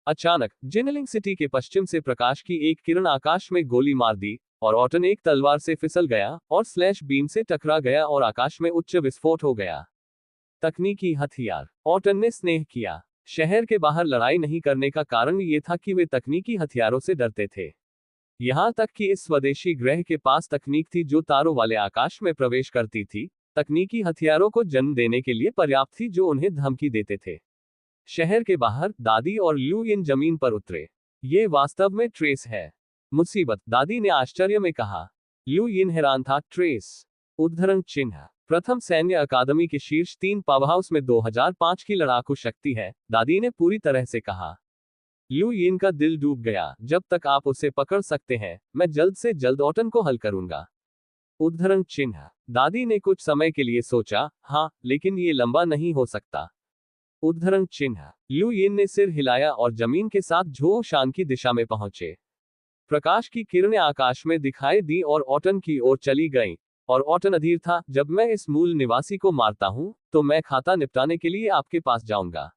अचानक Jinling city के पश्चिम से प्रकाश की एक किरण आकाश में गोली मार दी और ऑटन एक तलवार से फिसल गया और स्लैश बीम से टकरा गया और आकाश में उच्च विस्फोट हो गया। तकनीकी हथियार। ऑटन ने स्नेह किया। शहर के बाहर लड़ाई नहीं करने का कारण ये था कि वे तकनीकी हथियारों से डरते थे। यहां तक कि इस स्वदेशी ग्रह के पास तकनीक थी जो तारों वाले आकाश में प्रवेश करती थी, तकनीकी हथियारों को जन्म देने के लिए पर्याप्त थी जो उन्हें धमकी देते थे। शहर के बाहर दादी और ल्यू इन जमीन पर उतरे। ये वास्तव में ट्रेस है। मुसीबत, दादी ने आश्चर्य में कहा। ल्यू इन हैरान था। ट्रेस। उद्धरण चिन्ह। प्रथम सैन्य अकादमी के शीर्ष 3 पावरहाउस में 2005 की लड़ाकू शक्ति है, दादी ने पूरी तरह से कहा। ल्यू यिन का दिल डूब गया। जब तक आप उसे पकड़ सकते हैं, मैं जल्द से जल्द ऑटन को हल करूंगा। उद्धरण चिन्ह। दादी ने कुछ समय के लिए सोचा, हाँ, लेकिन ये लंबा नहीं हो सकता। उद्धरण चिन्ह। ल्यू यिन ने सिर हिलाया और जमीन के साथ झो शान की दिशा में पहुंचे। प्रकाश की किरणें आकाश में दिखाई दी और ऑटन की ओर चली गईं, और ऑटन अधीर था, जब मैं इस मूल निवासी को मारता हूं, तो मैं खाता निपटाने के लिए आपके पास जाऊंगा।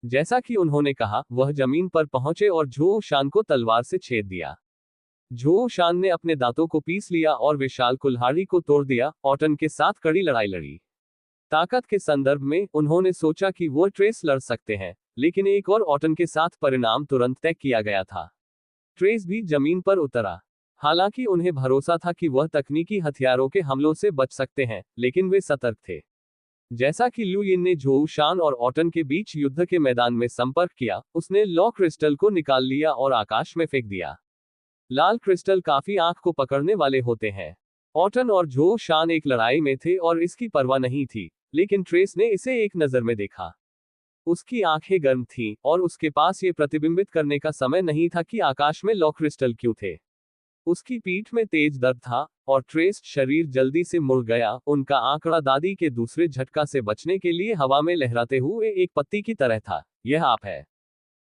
जैसा कि उन्होंने कहा, वह जमीन पर पहुंचे और झो शान को तलवार से छेद दिया। झो शान ने अपने दांतों को पीस लिया और विशाल कुल्हाड़ी को तोड़ दिया, ऑटन के साथ कड़ी लड़ाई लड़ी। ताकत के संदर्भ में, उन्होंने सोचा कि वो ट्रेस लड़ सकते हैं, लेकिन एक और ऑटन के साथ परिणाम तुरंत तय किया गया था। ट्रेस भी जमीन पर उतरा। हालांकि उन्हें भरोसा था कि वह तकनीकी हथियारों के हमलों से बच सकते हैं, लेकिन वे सतर्क थे। जैसा कि ल्यू यिन ने झो शान और ऑटन के बीच युद्ध के मैदान में संपर्क किया, उसने लॉ क्रिस्टल को निकाल लिया और आकाश में फेंक दिया। लाल क्रिस्टल काफी आंख को पकड़ने वाले होते हैं। ऑटन और झो शान एक लड़ाई में थे और इसकी परवाह नहीं थी, लेकिन ट्रेस ने इसे एक नजर में देखा। उसकी आंखें गर्म थीं, और उसके पास ये प्रतिबिंबित करने का समय नहीं था कि आकाश में लॉ क्रिस्टल क्यों थे। उसकी पीठ में तेज दर्द था, और ट्रेस शरीर जल्दी से मुड़ गया। उनका आंकड़ा दादी के दूसरे झटका से बचने के लिए हवा में लहराते हुए एक पत्ती की तरह था। यह आप है।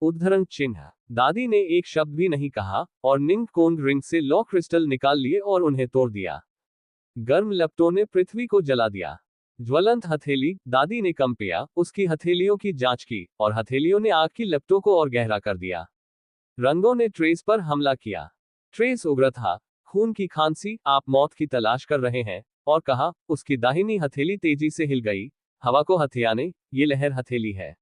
उद्धरण चिन्ह। दादी ने एक शब्द भी नहीं कहा, और निंग कोंग रिंग से लॉ क्रिस्टल निकाल लिए और उन्हें तोड़ दिया। गर्म लपटों ने पृथ्वी को जला दिया। ज्वलंत हथेली, दादी ने कंपिया, उसकी हथेलियों की जांच की, और हथेलियों ने आग की लपटों को और गहरा कर दिया। रंगों ने ट्रेस पर हमला किया। ट्रेस उग्र था। खून की खांसी, आप मौत की तलाश कर रहे हैं, और कहा। उसकी दाहिनी हथेली तेजी से हिल गई, हवा को हथियाने। ये लहर हथेली है।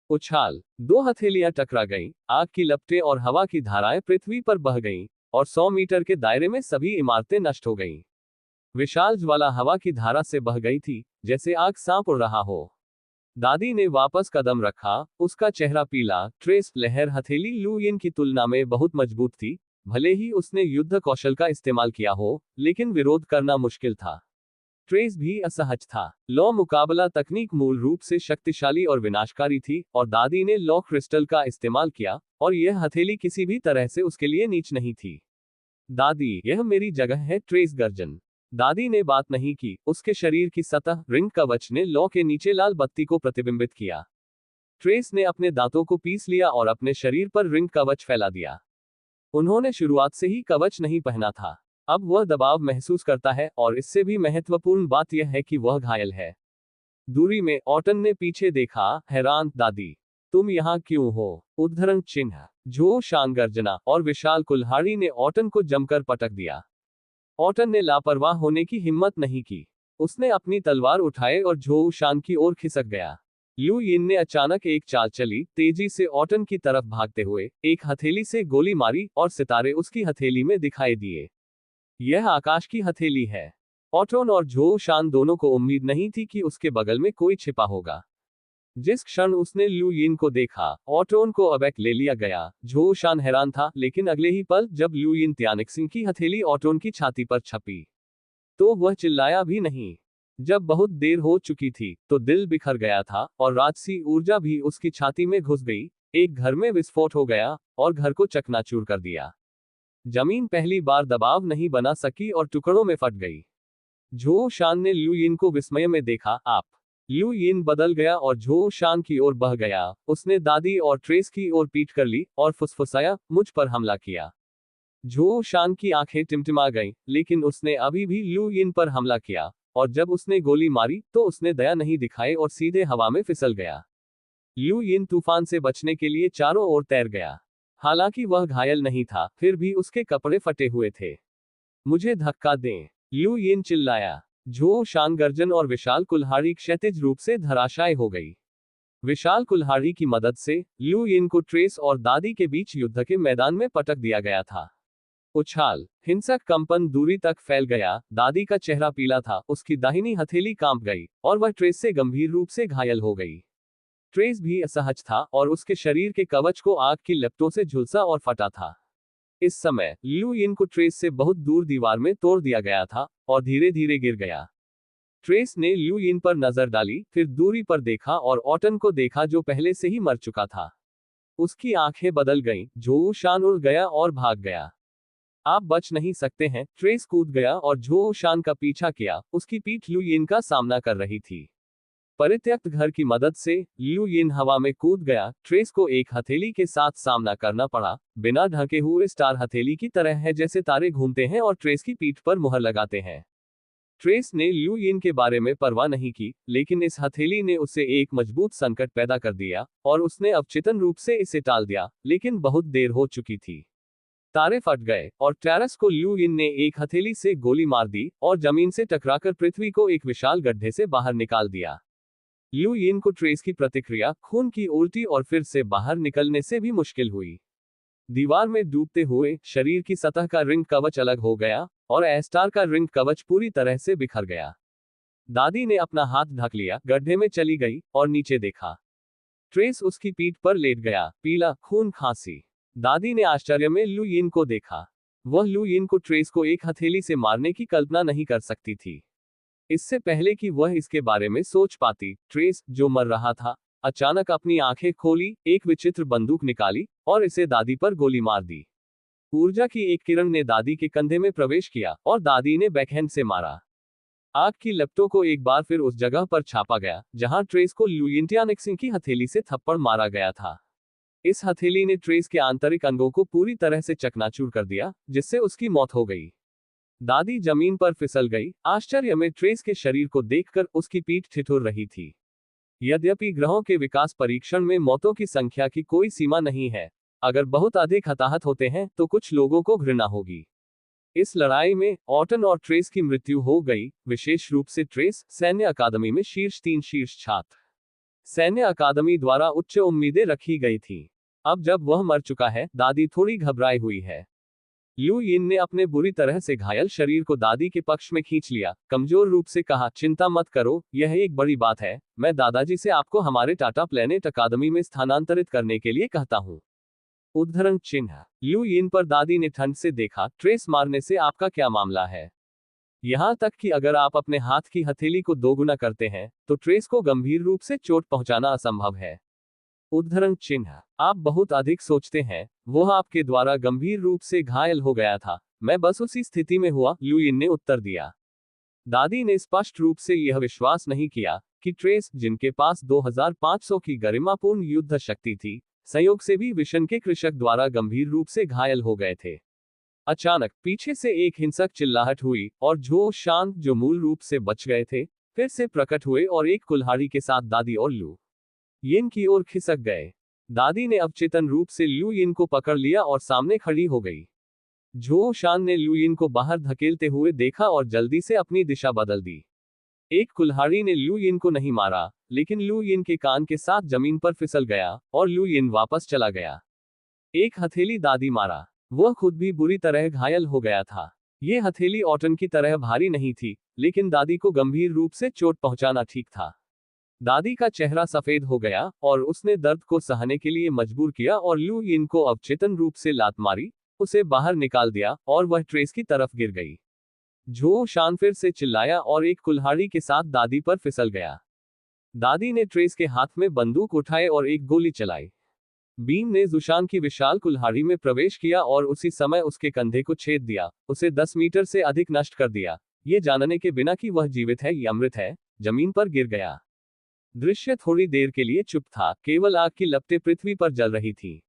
उछाल। 2 हथेलियां टकरा गईं, आग की लपटें और हवा की धाराएं पृथ्वी पर बह गईं, और 100 मीटर के दायरे में सभी इमारतें नष्ट हो गईं। विशाल ज्वाला हवा की धारा से बह गई थी, जैसे आग सांप उड़ रहा हो। दादी ने वापस कदम रखा, उसका चेहरा पीला। ट्रेस। लहर हथेली लू यिन की तुलना में बहुत मजबूत थी। भले ही उसने युद्ध कौशल का इस्तेमाल किया हो, लेकिन विरोध करना मुश्किल था। ट्रेस भी असहज था। लॉ मुकाबला तकनीक मूल रूप से शक्तिशाली और विनाशकारी थी, और दादी ने लॉ क्रिस्टल का इस्तेमाल किया, और यह हथेली किसी भी तरह से उसके लिए नीच नहीं थी। दादी, यह मेरी जगह है। ट्रेस गर्जन। दादी ने बात नहीं की। उसके शरीर की सतह, रिंग कवच ने लॉ के नीचे लाल बत्ती को प्रतिबिंबित किया। ट्रेस ने अपने दांतों को पीस लिया और अपने शरीर पर रिंग कवच फैला दिया। उन्होंने शुरुआत से ही कवच नहीं पहना था। अब वह दबाव महसूस करता है, और इससे भी महत्वपूर्ण बात यह है कि वह घायल है। दूरी में, ऑटन ने पीछे देखा, हैरान। दादी, तुम यहाँ क्यों हो? उद्धरण चिन्ह। झो शान गर्जना, और विशाल कुल्हाड़ी ने ऑटन को जमकर पटक दिया। ऑटन ने लापरवाह होने की हिम्मत नहीं की। उसने अपनी तलवार उठाए और झो शान की ओर खिसक गया। ल्यू यिन ने अचानक एक चाल चली, तेजी से ऑटन की तरफ भागते हुए, एक हथेली से गोली मारी, और सितारे उसकी हथेली में दिखाई दिए। यह आकाश की हथेली है। ऑटन और झो शान दोनों को उम्मीद नहीं थी कि उसके बगल में कोई छिपा होगा। जिस क्षण उसने ल्यू यिन को देखा, ऑटन को अबैक ले लिया गया। झो शान हैरान था, लेकिन अगले ही पल जब ल्यू यिन त्यानिक्सिंग की हथेली ऑटन की छाती पर छपी, तो वह चिल्लाया भी नहीं। जब बहुत देर हो चुकी थी, तो दिल बिखर गया था, और राजसी ऊर्जा भी उसकी छाती में घुस गई। एक घर में विस्फोट हो गया, और घर को चकनाचूर कर दिया। जमीन पहली बार दबाव नहीं बना सकी और टुकड़ों में फट गई। झो शान ने ल्यू यिन को विस्मय में देखा। आप। ल्यू यिन बदल गया और झो शान की ओर बह गया। उसने दादी और ट्रेस की ओर पीठ कर ली, और फुसफुसाया, मुझ पर हमला किया। झो शान की आंखें टिमटिमा गईं, लेकिन उसने अभी भी ल्यू यिन पर हमला किया, और जब उसने गोली मारी, तो उसने दया नहीं दिखाई और सीधे हवा में फिसल गया। ल्यू यिन तूफान से बचने के लिए चारों ओर तैर गया। हालांकि वह घायल नहीं था, फिर भी उसके कपड़े फटे हुए थे। मुझे धक्का दें, ल्यू यिन चिल्लाया। झो शान गर्जन और विशाल कुल्हाड़ी क्षैतिज रूप से धराशायी हो गई। विशाल कुल्हाड़ी की मदद से ल्यू यिन को ट्रेस और दादी के बीच युद्ध के मैदान में पटक दिया गया था। उछाल, हिंसक कंपन दूरी तक फैल गया। दादी का चेहरा पीला था, उसकी दाहिनी हथेली कांप गई और वह ट्रेस से गंभीर रूप से घायल हो गई। ट्रेस भी असहज था और उसके शरीर के कवच को आग की लपटों से झुलसा और फटा था। इस समय ल्यू यिन को ट्रेस से बहुत दूर दीवार में तोड़ दिया गया था और धीरे धीरे गिर गया। ट्रेस ने ल्यू यिन पर नजर डाली, फिर दूरी पर देखा और ऑटन को देखा जो पहले से ही मर चुका था। उसकी आंखें बदल गईं, झो शान उड़ गया और भाग गया। आप बच नहीं सकते हैं, ट्रेस कूद गया और झो शान का पीछा किया। उसकी पीठ ल्यू यिन का सामना कर रही थी। परित्यक्त घर की मदद से ल्यू यिन हवा में कूद गया। ट्रेस को एक हथेली के साथ सामना करना पड़ा, बिना ढके हुए स्टार हथेली की तरह है जैसे तारे घूमते हैं और ट्रेस की पीठ पर मुहर लगाते हैं। ट्रेस ने ल्यू यिन के बारे में परवाह नहीं की, लेकिन इस हथेली ने उसे एक मजबूत संकट पैदा कर दिया और उसने अवचेतन रूप से इसे टाल दिया, लेकिन बहुत देर हो चुकी थी। तारे फट गए और टेरेस को ल्यू यिन ने एक हथेली से गोली मार दी और जमीन से टकराकर पृथ्वी को एक विशाल गड्ढे से बाहर निकाल दिया। ल्यू यिन को ट्रेस की प्रतिक्रिया, खून की उल्टी और फिर से बाहर निकलने से भी मुश्किल हुई। दीवार में डूबते हुए शरीर की सतह का रिंग कवच अलग हो गया और एस्टार का रिंग कवच पूरी तरह से बिखर गया। दादी ने अपना हाथ ढक लिया, गड्ढे में चली गई और नीचे देखा। ट्रेस उसकी पीठ पर लेट गया, पीला, खून खांसी। दादी ने आश्चर्य में ल्यू यिन को देखा। वह ल्यू यिन को ट्रेस को एक हथेली से मारने की कल्पना नहीं कर सकती थी। इससे पहले कि वह इसके बारे में सोच पाती, ट्रेस, जो मर रहा था, अचानक अपनी आंखें खोली, एक विचित्र बंदूक निकाली और इसे दादी पर गोली मार दी। ऊर्जा की एक किरण ने दादी के कंधे में प्रवेश किया और दादी ने बैकहैंड से मारा। आग की लपटों को एक बार फिर उस जगह पर छापा गया जहां ट्रेस को ल्यू यिन की हथेली से थप्पड़ मारा गया था। इस हथेली ने ट्रेस के आंतरिक अंगों को पूरी तरह से चकनाचूर कर दिया, जिससे उसकी मौत हो गई। दादी जमीन पर फिसल गई, आश्चर्य में ट्रेस के शरीर को देखकर उसकी पीठ ठिठुर रही थी। यद्यपि ग्रहों के विकास परीक्षण में मौतों की संख्या की कोई सीमा नहीं है, अगर बहुत अधिक हताहत होते हैं तो कुछ लोगों को घृणा होगी। इस लड़ाई में ऑटन और ट्रेस की मृत्यु हो गई, विशेष रूप से ट्रेस, सैन्य अकादमी में शीर्ष छात्र। सैन्य अकादमी द्वारा उच्च उम्मीदें रखी गई थी। अब जब वह मर चुका है, दादी थोड़ी घबराई हुई है। ल्यू यिन ने अपने बुरी तरह से घायल शरीर को दादी के पक्ष में खींच लिया, कमजोर रूप से कहा, चिंता मत करो, यह एक बड़ी बात है। मैं दादाजी से आपको हमारे टाटा प्लेनेट अकादमी में स्थानांतरित करने के लिए कहता हूँ। उद्धरण चिन्ह। ल्यू यिन पर दादी ने ठंड से देखा, ट्रेस मारने से आपका क्या मामला है? यहां तक कि अगर आप अपने हाथ की हथेली को दोगुना करते हैं तो ट्रेस को गंभीर रूप से चोट पहुंचाना असंभव है। उद्धरण चिन्ह। आप बहुत अधिक सोचते हैं, वह आपके द्वारा गंभीर रूप से घायल हो गया था, मैं बस उसी स्थिति में हुआ, ल्यू यिन ने उत्तर दिया। दादी ने स्पष्ट रूप से यह विश्वास नहीं किया कि ट्रेस, जिनके पास 2500 की गरिमापूर्ण युद्ध शक्ति थी, संयोग से भी विशन के कृषक द्वारा गंभीर रूप से घायल हो गए थे। अचानक पीछे से एक हिंसक चिल्लाहट हुई और झो शान, जो मूल रूप से बच गए थे, फिर से प्रकट हुए और एक कुल्हाड़ी के साथ दादी और ल्यू यिन की ओर खिसक गए। दादी ने अवचेतन रूप से ल्यू यिन को पकड़ लिया और सामने खड़ी हो गई। झो शान ने ल्यू यिन को बाहर धकेलते हुए देखा और जल्दी से अपनी दिशा बदल दी। एक कुल्हाड़ी ने ल्यू यिन को नहीं मारा, लेकिन ल्यू यिन के कान के साथ जमीन पर फिसल गया और ल्यू यिन वापस चला गया। एक हथेली दादी मारा, वह खुद भी बुरी तरह घायल हो गया था। ये हथेली ऑटन की तरह भारी नहीं थी, लेकिन दादी को गंभीर रूप से चोट पहुंचाना ठीक था। दादी का चेहरा सफेद हो गया और उसने दर्द को सहने के लिए मजबूर किया और ल्यू यिन को अवचेतन रूप से लात मारी, उसे बाहर निकाल दिया और वह ट्रेस की तरफ गिर गई। झो शान फिर से चिल्लाया और एक कुल्हाड़ी के साथ दादी पर फिसल गया। दादी ने ट्रेस के हाथ में बंदूक उठाए और एक गोली चलाई। बीम ने जुशान की विशाल कुल्हाड़ी में प्रवेश किया और उसी समय उसके कंधे को छेद दिया, उसे 10 मीटर से अधिक नष्ट कर दिया, ये जानने के बिना कि वह जीवित है या मृत है। जमीन पर गिर गया। दृश्य थोड़ी देर के लिए चुप था, केवल आग की लपटें पृथ्वी पर जल रही थी।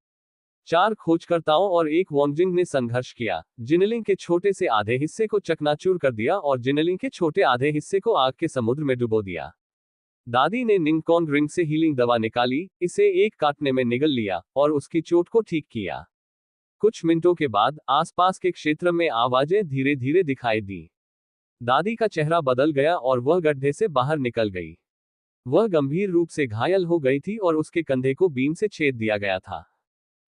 4 खोजकर्ताओं और एक वोंगजिंग ने संघर्ष किया, जिनलिंग के छोटे से आधे हिस्से को चकनाचूर कर दिया और जिनलिंग के छोटे आधे हिस्से को आग के समुद्र में डुबो दिया। दादी ने निंगकोंग रिंग से हीलिंग दवा निकाली, इसे एक काटने में निगल लिया और उसकी चोट को ठीक किया। कुछ मिनटों के बाद आसपास के क्षेत्र में आवाजें धीरे धीरे दिखाई दी। दादी का चेहरा बदल गया और वह गड्ढे से बाहर निकल गई। वह गंभीर रूप से घायल हो गई थी और उसके कंधे को बीम से छेद दिया गया था।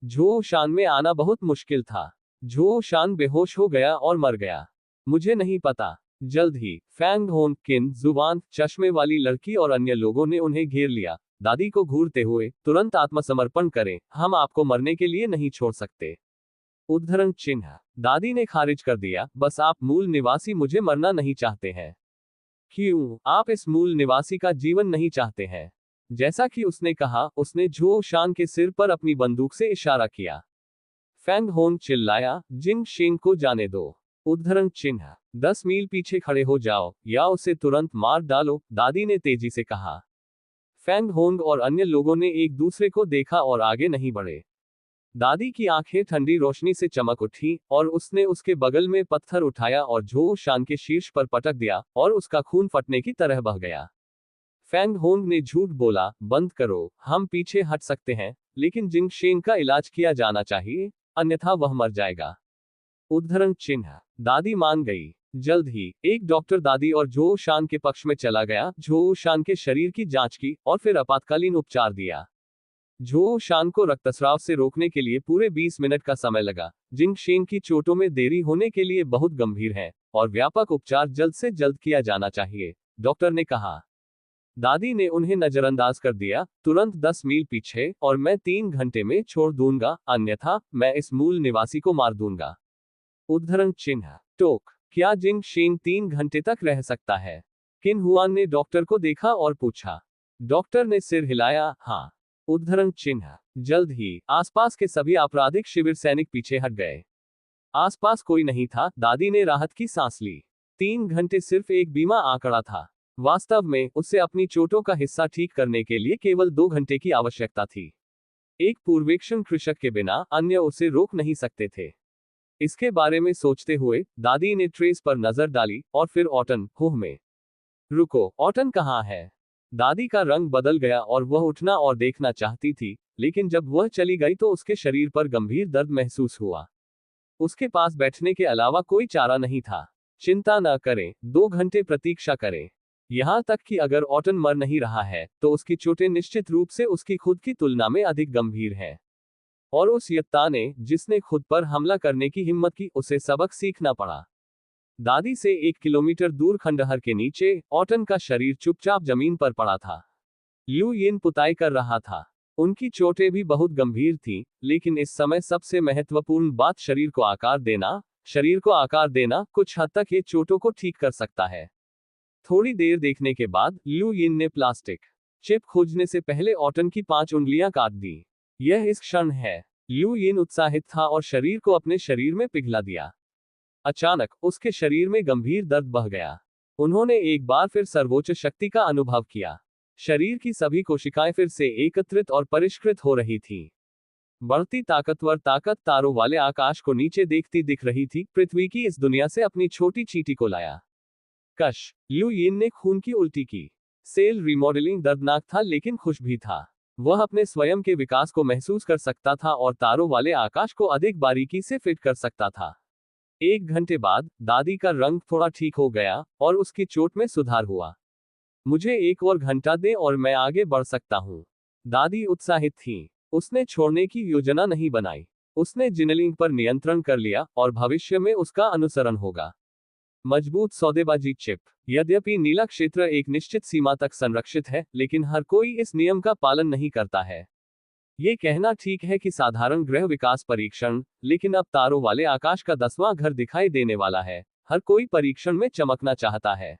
झो शान में आना बहुत मुश्किल था। झो शान बेहोश हो गया और मर गया। मुझे नहीं पता। जल्द ही फैंग होन, किन, जुबान, चश्मे वाली लड़की और अन्य लोगों ने उन्हें घेर लिया, दादी को घूरते हुए, तुरंत आत्मसमर्पण करें, हम आपको मरने के लिए नहीं छोड़ सकते। उद्धरण चिन्ह। दादी ने खारिज कर दिया, बस आप मूल निवासी मुझे मरना नहीं चाहते हैं। क्यों आप इस मूल निवासी का जीवन नहीं चाहते हैं? जैसा कि उसने कहा, उसने झो शान के सिर पर अपनी बंदूक से इशारा किया। फैंग होन चिल्लाया, जिंग शेंग को जाने दो। उद्धरण चिन्ह। 10 मील पीछे खड़े हो जाओ या उसे तुरंत मार डालो, दादी ने तेजी से कहा। फैंग होंग और अन्य लोगों ने एक दूसरे को देखा और आगे नहीं बढ़े। दादी की आंखें ठंडी रोशनी से चमक उठी और उसने उसके बगल में पत्थर उठाया और झो शान के शीर्ष पर पटक दिया और उसका खून फटने की तरह बह गया। फैंग होंग ने झूठ बोला, बंद करो, हम पीछे हट सकते हैं, लेकिन जिंग शेंग का इलाज किया जाना चाहिए, अन्यथा वह मर जाएगा। उद्धरण चिन्ह। दादी मान गई। जल्द ही एक डॉक्टर दादी और झो शान के पक्ष में चला गया, झो शान के शरीर की जांच की और फिर आपातकालीन उपचार दिया। झो शान को रक्तस्राव से रोकने के लिए पूरे 20 मिनट का समय लगा। जिंग शेंग की चोटों में देरी होने के लिए बहुत गंभीर है और व्यापक उपचार जल्द से जल्द किया जाना चाहिए, डॉक्टर ने कहा। दादी ने उन्हें नजरअंदाज कर दिया, तुरंत 10 मील पीछे और मैं 3 घंटे में छोड़ दूंगा, अन्यथा मैं इस मूल निवासी को मार दूंगा। उद्धरण चिन्ह। टोक। क्या जिंग शेंग 3 घंटे तक रह सकता है? किन हुआन ने डॉक्टर को देखा और पूछा। डॉक्टर ने सिर हिलाया, हाँ। उद्धरण चिन्ह। जल्द ही आसपास के सभी आपराधिक शिविर सैनिक पीछे हट गए। आसपास कोई नहीं था, दादी ने राहत की सांस ली। 3 घंटे सिर्फ एक बीमा आंकड़ा था। वास्तव में उसे अपनी चोटों का हिस्सा ठीक करने के लिए केवल 2 घंटे की आवश्यकता थी। एक पूर्वेक्षण कृषक के बिना अन्य उसे रोक नहीं सकते थे। इसके बारे में सोचते हुए दादी ने ट्रेस पर नजर डाली और फिर ऑटन, होह में। रुको, ऑटन कहाँ है? दादी का रंग बदल गया और वह उठना और देखना चाहती थी, लेकिन जब वह चली गई तो उसके शरीर पर गंभीर दर्द महसूस हुआ। उसके पास बैठने के अलावा कोई चारा नहीं था। चिंता न करें, 2 घंटे प्रतीक्षा करें। यहां तक कि अगर ऑटन मर नहीं रहा है, तो उसकी चोटें निश्चित रूप से उसकी खुद की तुलना में अधिक गंभीर हैं। और उस यत्ता ने, जिसने खुद पर हमला करने की हिम्मत की, उसे सबक सीखना पड़ा। दादी से 1 किलोमीटर दूर खंडहर के नीचे ऑटन का शरीर चुपचाप जमीन पर पड़ा था। ल्यू यिन पुताई कर रहा था। उनकी चोटें भी बहुत गंभीर थीं, लेकिन इस समय सबसे महत्वपूर्ण बात शरीर को आकार देना, कुछ हद तक ये चोटों को ठीक कर सकता है। थोड़ी देर देखने के बाद ल्यू यिन ने प्लास्टिक चिप खोजने से पहले ऑटन की 5 उंगलियां काट दी। यह इस क्षण है। ल्यू यिन उत्साहित था और शरीर को अपने शरीर में पिघला दिया। अचानक उसके शरीर में गंभीर दर्द बह गया। उन्होंने एक बार फिर सर्वोच्च शक्ति का अनुभव किया। शरीर की सभी कोशिकाएं फिर से एकत्रित और परिष्कृत हो रही थी। बढ़ती ताकतवर ताकत तारों वाले आकाश को नीचे देखती दिख रही थी, पृथ्वी की इस दुनिया से अपनी छोटी चींटी को लाया। कश। ल्यू यिन ने खून की उल्टी की। सेल रिमॉडलिंग दर्दनाक था लेकिन खुश भी था। वह अपने स्वयं के विकास को महसूस कर सकता था और तारों वाले आकाश को अधिक बारीकी से फिट कर सकता था। 1 घंटे बाद दादी का रंग थोड़ा ठीक हो गया और उसकी चोट में सुधार हुआ। मुझे 1 और घंटा दें और मैं आगे बढ़ सकता हूँ। दादी उत्साहित थी। उसने छोड़ने की योजना नहीं बनाई। उसने जिनलिंग पर नियंत्रण कर लिया और भविष्य में उसका अनुसरण होगा। मजबूत सौदेबाजी चिप। यद्यपि नीला क्षेत्र एक निश्चित सीमा तक संरक्षित है, लेकिन हर कोई इस नियम का पालन नहीं करता है। ये कहना ठीक है कि साधारण ग्रह विकास परीक्षण, लेकिन अब तारों वाले आकाश का 10वां घर दिखाई देने वाला है। हर कोई परीक्षण में चमकना चाहता है।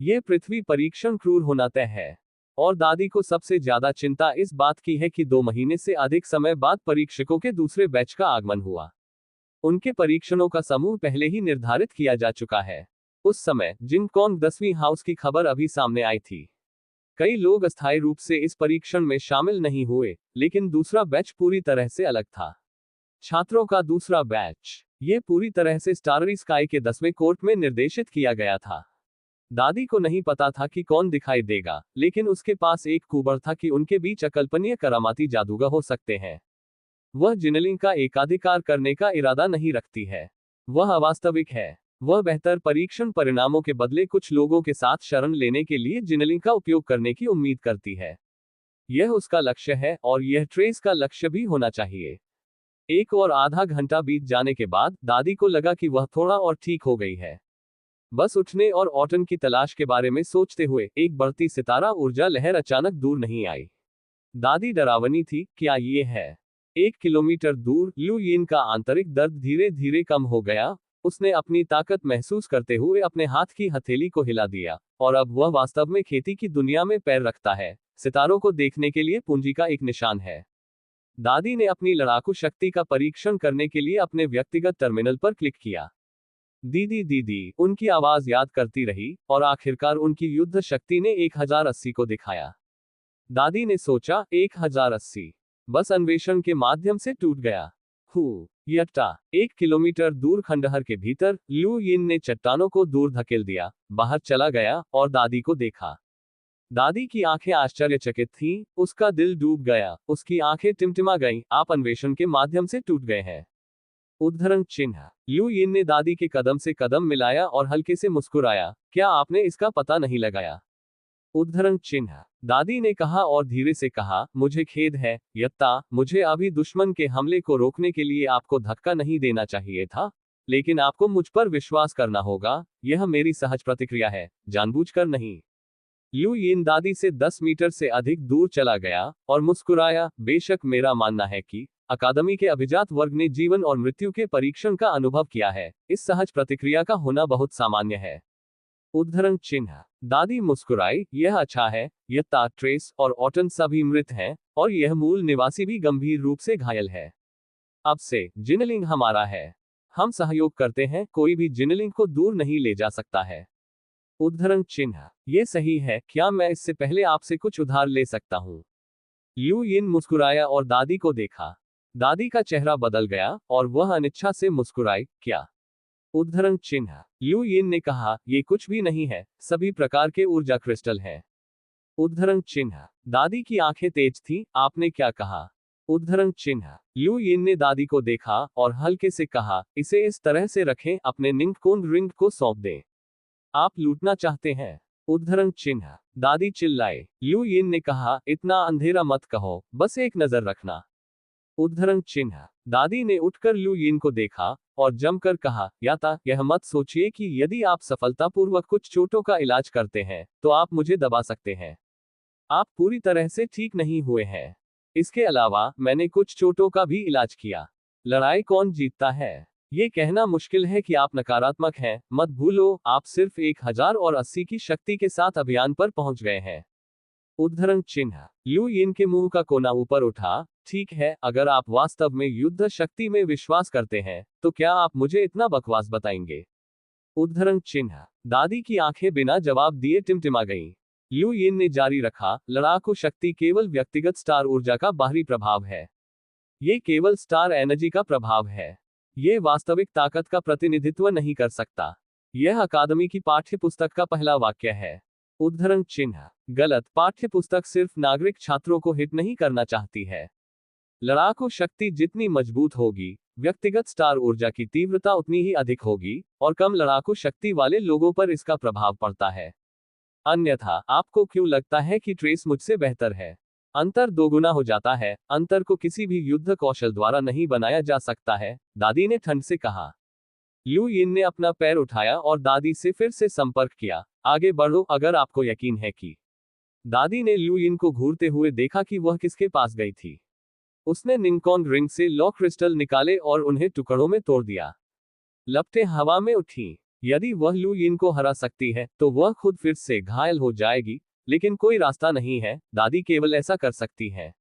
ये पृथ्वी परीक्षण क्रूर होना तय है। और दादी को सबसे ज्यादा चिंता इस बात की है कि 2 महीने से अधिक समय बाद परीक्षकों के दूसरे बैच का आगमन हुआ। उनके परीक्षणों का समूह पहले ही निर्धारित किया जा चुका है। उस समय जिंगकोंग 10वीं हाउस की खबर अभी सामने आई थी। कई लोग अस्थायी रूप से इस परीक्षण में शामिल नहीं हुए, लेकिन दूसरा बैच पूरी तरह से अलग था। छात्रों का दूसरा बैच, ये पूरी तरह से स्टाररी स्काई के 10वें कोर्ट में निर्देशित किया गया था। दादी को नहीं पता था कि कौन दिखाई देगा, लेकिन उसके पास एक कुबड़ था कि उनके बीच अकल्पनीय करामाती जादूगर हो सकते हैं। वह जिनलिंग का एकाधिकार करने का इरादा नहीं रखती है। वह अवास्तविक है। वह बेहतर परीक्षण परिणामों के बदले कुछ लोगों के साथ शरण लेने के लिए जिनलिंग का उपयोग करने की उम्मीद करती है। यह उसका लक्ष्य है और यह ट्रेस का लक्ष्य भी होना चाहिए। एक और आधा घंटा बीत जाने के बाद दादी को लगा कि वह थोड़ा और ठीक हो गई है। बस उठने और ऑटन की तलाश के बारे में सोचते हुए एक बढ़ती सितारा ऊर्जा लहर अचानक दूर नहीं आई। दादी डरावनी थी, क्या ये है? 1 किलोमीटर दूर लू यिन का आंतरिक दर्द धीरे धीरे कम हो गया। उसने अपनी ताकत महसूस करते हुए अपने हाथ की हथेली को हिला दिया, और अब वह वास्तव में खेती की दुनिया में पैर रखता है, सितारों को देखने के लिए पूंजी का एक निशान है। दादी ने अपनी लड़ाकू शक्ति का परीक्षण करने के लिए अपने व्यक्तिगत टर्मिनल पर क्लिक किया। दीदी दीदी, उनकी आवाज याद करती रही, और आखिरकार उनकी युद्ध शक्ति ने 1080 को दिखाया। दादी ने सोचा, 1080 बस अन्वेषण के माध्यम से टूट गया। यट्टा 1 किलोमीटर दूर खंडहर के भीतर लू यिन ने चट्टानों को दूर धकेल दिया, बाहर चला गया और दादी को देखा। दादी की आंखें आश्चर्यचकित थीं, उसका दिल डूब गया, उसकी आंखें टिमटिमा गईं। आप अन्वेषण के माध्यम से टूट गए हैं। उद्धरण चिन्ह। लू यिन ने दादी के कदम से कदम मिलाया और हल्के से मुस्कुराया, क्या आपने इसका पता नहीं लगाया? उद्धरण चिन्ह। दादी ने कहा और धीरे से कहा, मुझे खेद है यत्ता, मुझे अभी दुश्मन के हमले को रोकने के लिए आपको धक्का नहीं देना चाहिए था, लेकिन आपको मुझ पर विश्वास करना होगा, यह मेरी सहज प्रतिक्रिया है, जानबूझकर नहीं। लू यिन दादी से 10 मीटर से अधिक दूर चला गया और मुस्कुराया, बेशक मेरा मानना है कि अकादमी के अभिजात वर्ग ने जीवन और मृत्यु के परीक्षण का अनुभव किया है, इस सहज प्रतिक्रिया का होना बहुत सामान्य है। उद्धरण चिन्ह। दादी मुस्कुराई, यह अच्छा है, यत्ता, ट्रेस और ऑटन सभी मृत हैं, और यह मूल निवासी भी गंभीर रूप से घायल है। अब से जिनलिंग हमारा है। हम सहयोग करते हैं, कोई भी जिनलिंग को दूर नहीं ले जा सकता है। उद्धरण चिन्ह। ये सही है, क्या मैं इससे पहले आपसे कुछ उधार ले सकता हूँ? लू यिन मुस्कुराया और दादी को देखा। दादी का चेहरा बदल गया और वह अनिच्छा से मुस्कुराई, क्या? उद्धरण चिन्ह। लू यिन ने कहा, ये कुछ भी नहीं है, सभी प्रकार के ऊर्जा क्रिस्टल हैं। उद्धरण चिन्ह। दादी की आंखें तेज थीं, आपने क्या कहा? उद्धरण चिन्ह। लू यिन ने दादी को देखा और हल्के से कहा, इसे इस तरह से रखें, अपने निंगकोंग रिंग को सौंप दें। आप लूटना चाहते हैं? उद्धरण चिन्ह। दादी चिल्लाए। लू यिन ने कहा, इतना अंधेरा मत कहो, बस एक नजर रखना। उद्धरण चिन्ह। दादी ने उठकर लू यिन को देखा और जमकर कहा, याता, यह मत सोचिए कि यदि आप सफलतापूर्वक कुछ चोटों का इलाज करते हैं, तो आप मुझे दबा सकते हैं। आप पूरी तरह से ठीक नहीं हुए हैं। इसके अलावा मैंने कुछ चोटों का भी इलाज किया। लड़ाई कौन जीतता है? ये कहना मुश्किल है कि आप नकारात्मक हैं, मत भूलो, आप सिर्फ 1080 की शक्ति के साथ अभियान पर पहुंच गए हैं। उद्धरण चिन्ह। लू यिन के मुंह का कोना ऊपर उठा, ठीक है, अगर आप वास्तव में युद्ध शक्ति में विश्वास करते हैं, तो क्या आप मुझे इतना बकवास बताएंगे? उद्धरण चिन्ह। दादी की आंखें बिना जवाब दिए टिमटिमा गईं। लू यिन ने जारी रखा, लड़ाकू शक्ति केवल व्यक्तिगत स्टार ऊर्जा का बाहरी प्रभाव है। ये केवल स्टार एनर्जी का प्रभाव है। ये वास्तविक ताकत का प्रतिनिधित्व नहीं कर सकता। यह अकादमी की पाठ्य पुस्तक का पहला वाक्य है। उद्धरण चिन्ह। गलत, पाठ्य पुस्तक सिर्फ नागरिक छात्रों को हिट नहीं करना चाहती है। लड़ाकू शक्ति जितनी मजबूत होगी, व्यक्तिगत स्टार ऊर्जा की तीव्रता उतनी ही अधिक होगी, और कम लड़ाकू शक्ति वाले लोगों पर इसका प्रभाव पड़ता है। अन्यथा, आपको क्यों लगता है कि ट्रेस मुझसे बेहतर है? अंतर दोगुना हो जाता है, अंतर को किसी भी युद्ध कौशल द्वारा नहीं बनाया जा सकता है, दादी ने ठंड से कहा। लू यिन ने अपना पैर उठाया और दादी से फिर से संपर्क किया, आगे बढ़ो अगर आपको यकीन है कि। दादी ने लू यिन को घूरते हुए देखा कि वह किसके पास गई थी। उसने निंगकोंग रिंग से लॉ क्रिस्टल निकाले और उन्हें टुकड़ों में तोड़ दिया। लपटें हवा में उठी। यदि वह लू यिन को हरा सकती है, तो वह खुद फिर से घायल हो जाएगी, लेकिन कोई रास्ता नहीं है, दादी केवल ऐसा कर सकती है।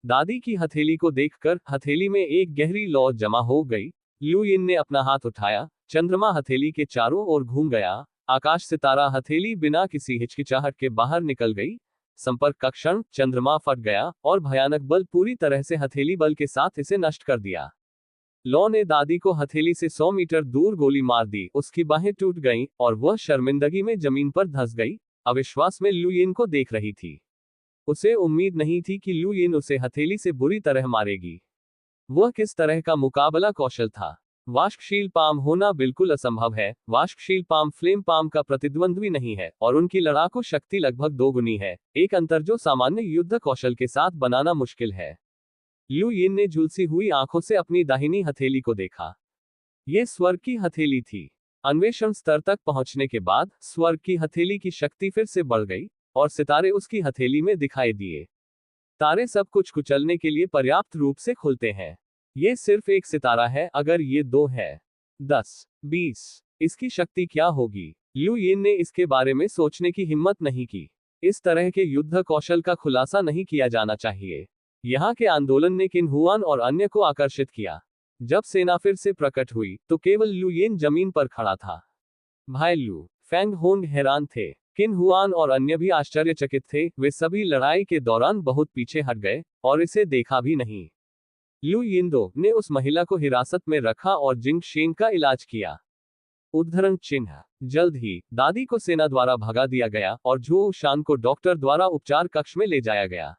दादी की हथेली को देखकर हथेली में एक गहरी लौ जमा हो गई। लू यिन ने अपना हाथ उठाया, चंद्रमा हथेली के चारों ओर घूम गया, आकाश सितारा हथेली बिना किसी हिचकिचाहट के बाहर निकल गई। संपर्क का क्षण चंद्रमा फट गया और भयानक बल पूरी तरह से हथेली बल के साथ इसे नष्ट कर दिया। लॉ ने दादी को हथेली से 100 मीटर दूर गोली मार दी, उसकी बाहें टूट गईं और वह शर्मिंदगी में जमीन पर धंस गई, अविश्वास में लू यिन को देख रही थी। उसे उम्मीद नहीं थी कि लू यिन उसे हथेली से बुरी तरह मारेगी। वह किस तरह का मुकाबला कौशल था। वाष्पशील पाम होना बिल्कुल असंभव है। वाष्पशील पाम फ्लेम पाम का प्रतिद्वंद्वी नहीं है और उनकी लड़ाकू शक्ति लगभग दोगुनी है, एक अंतर जो सामान्य युद्ध कौशल के साथ बनाना मुश्किल है। लू यिन ने झुलसी हुई आंखों से अपनी दाहिनी हथेली को देखा। यह स्वर्ग की हथेली थी। अन्वेषण स्तर तक पहुंचने के बाद स्वर्ग की हथेली की शक्ति फिर से बढ़ गई और सितारे उसकी हथेली में दिखाई दिए। तारे सब कुछ कुचलने के लिए पर्याप्त रूप से खुलते हैं। ये सिर्फ एक सितारा है, अगर ये 2 है, 10, 20, इसकी शक्ति क्या होगी? लू यिन ने इसके बारे में सोचने की हिम्मत नहीं की। इस तरह के युद्ध कौशल का खुलासा नहीं किया जाना चाहिए। यहाँ के आंदोलन ने किन हुआन और अन्य को आकर्षित किया। जब सेना फिर से प्रकट हुई तो केवल लू यिन जमीन पर खड़ा था। भाई लू फेंग होंग हैरान थे। किन हुआन और अन्य भी आश्चर्यचकित थे। वे सभी लड़ाई के दौरान बहुत पीछे हट गए और इसे देखा भी नहीं। लू यिन ने उस महिला को हिरासत में रखा और जिंग शेंग का इलाज किया। उद्धरण चिन्ह। जल्द ही दादी को सेना द्वारा भगा दिया गया और झुओ शान को डॉक्टर द्वारा उपचार कक्ष में ले जाया गया।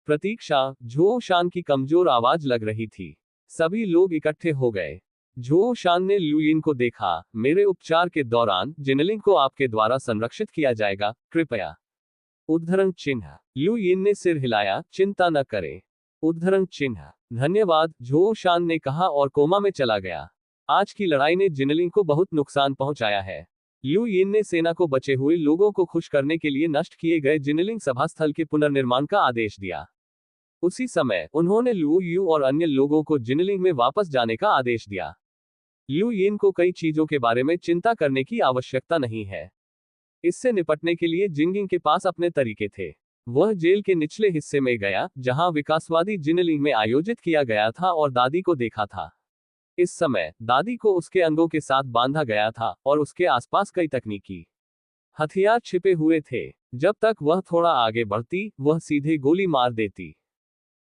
प्रतीक्षा। झुओ शान की कमजोर आवाज लग रही थी। सभी लोग इकट्ठे हो गए। झुओ शान ने लू यिन को देखा। मेरे उपचार के दौरान जिनलिंग को आपके द्वारा संरक्षित किया जाएगा, कृपया। उद्धरण चिन्ह। लू यिन ने सिर हिलाया, चिंता न करें। उद्धरण चिन्ह। धन्यवाद, झुओ शान ने कहा और कोमा में चला गया। आज की लड़ाई ने जिनलिंग को बहुत नुकसान पहुंचाया है। लू यिन ने सेना को बचे हुए लोगों को खुश करने के लिए नष्ट किए गए जिनलिंग सभा स्थल के पुनर्निर्माण का आदेश दिया। उसी समय उन्होंने लू यू और अन्य लोगों को जिनलिंग में वापस जाने का आदेश दिया। लू यिन को कई चीजों के बारे में चिंता करने की आवश्यकता नहीं है। इससे निपटने के लिए जिंगिंग के पास अपने तरीके थे। वह जेल के निचले हिस्से में गया जहां विकासवादी जिनलिंग में आयोजित किया गया था और दादी को देखा था। इस समय दादी को उसके अंगों के साथ बांधा गया था और उसके आसपास कई तकनीकी हथियार छिपे हुए थे। जब तक वह थोड़ा आगे बढ़ती, वह सीधे गोली मार देती।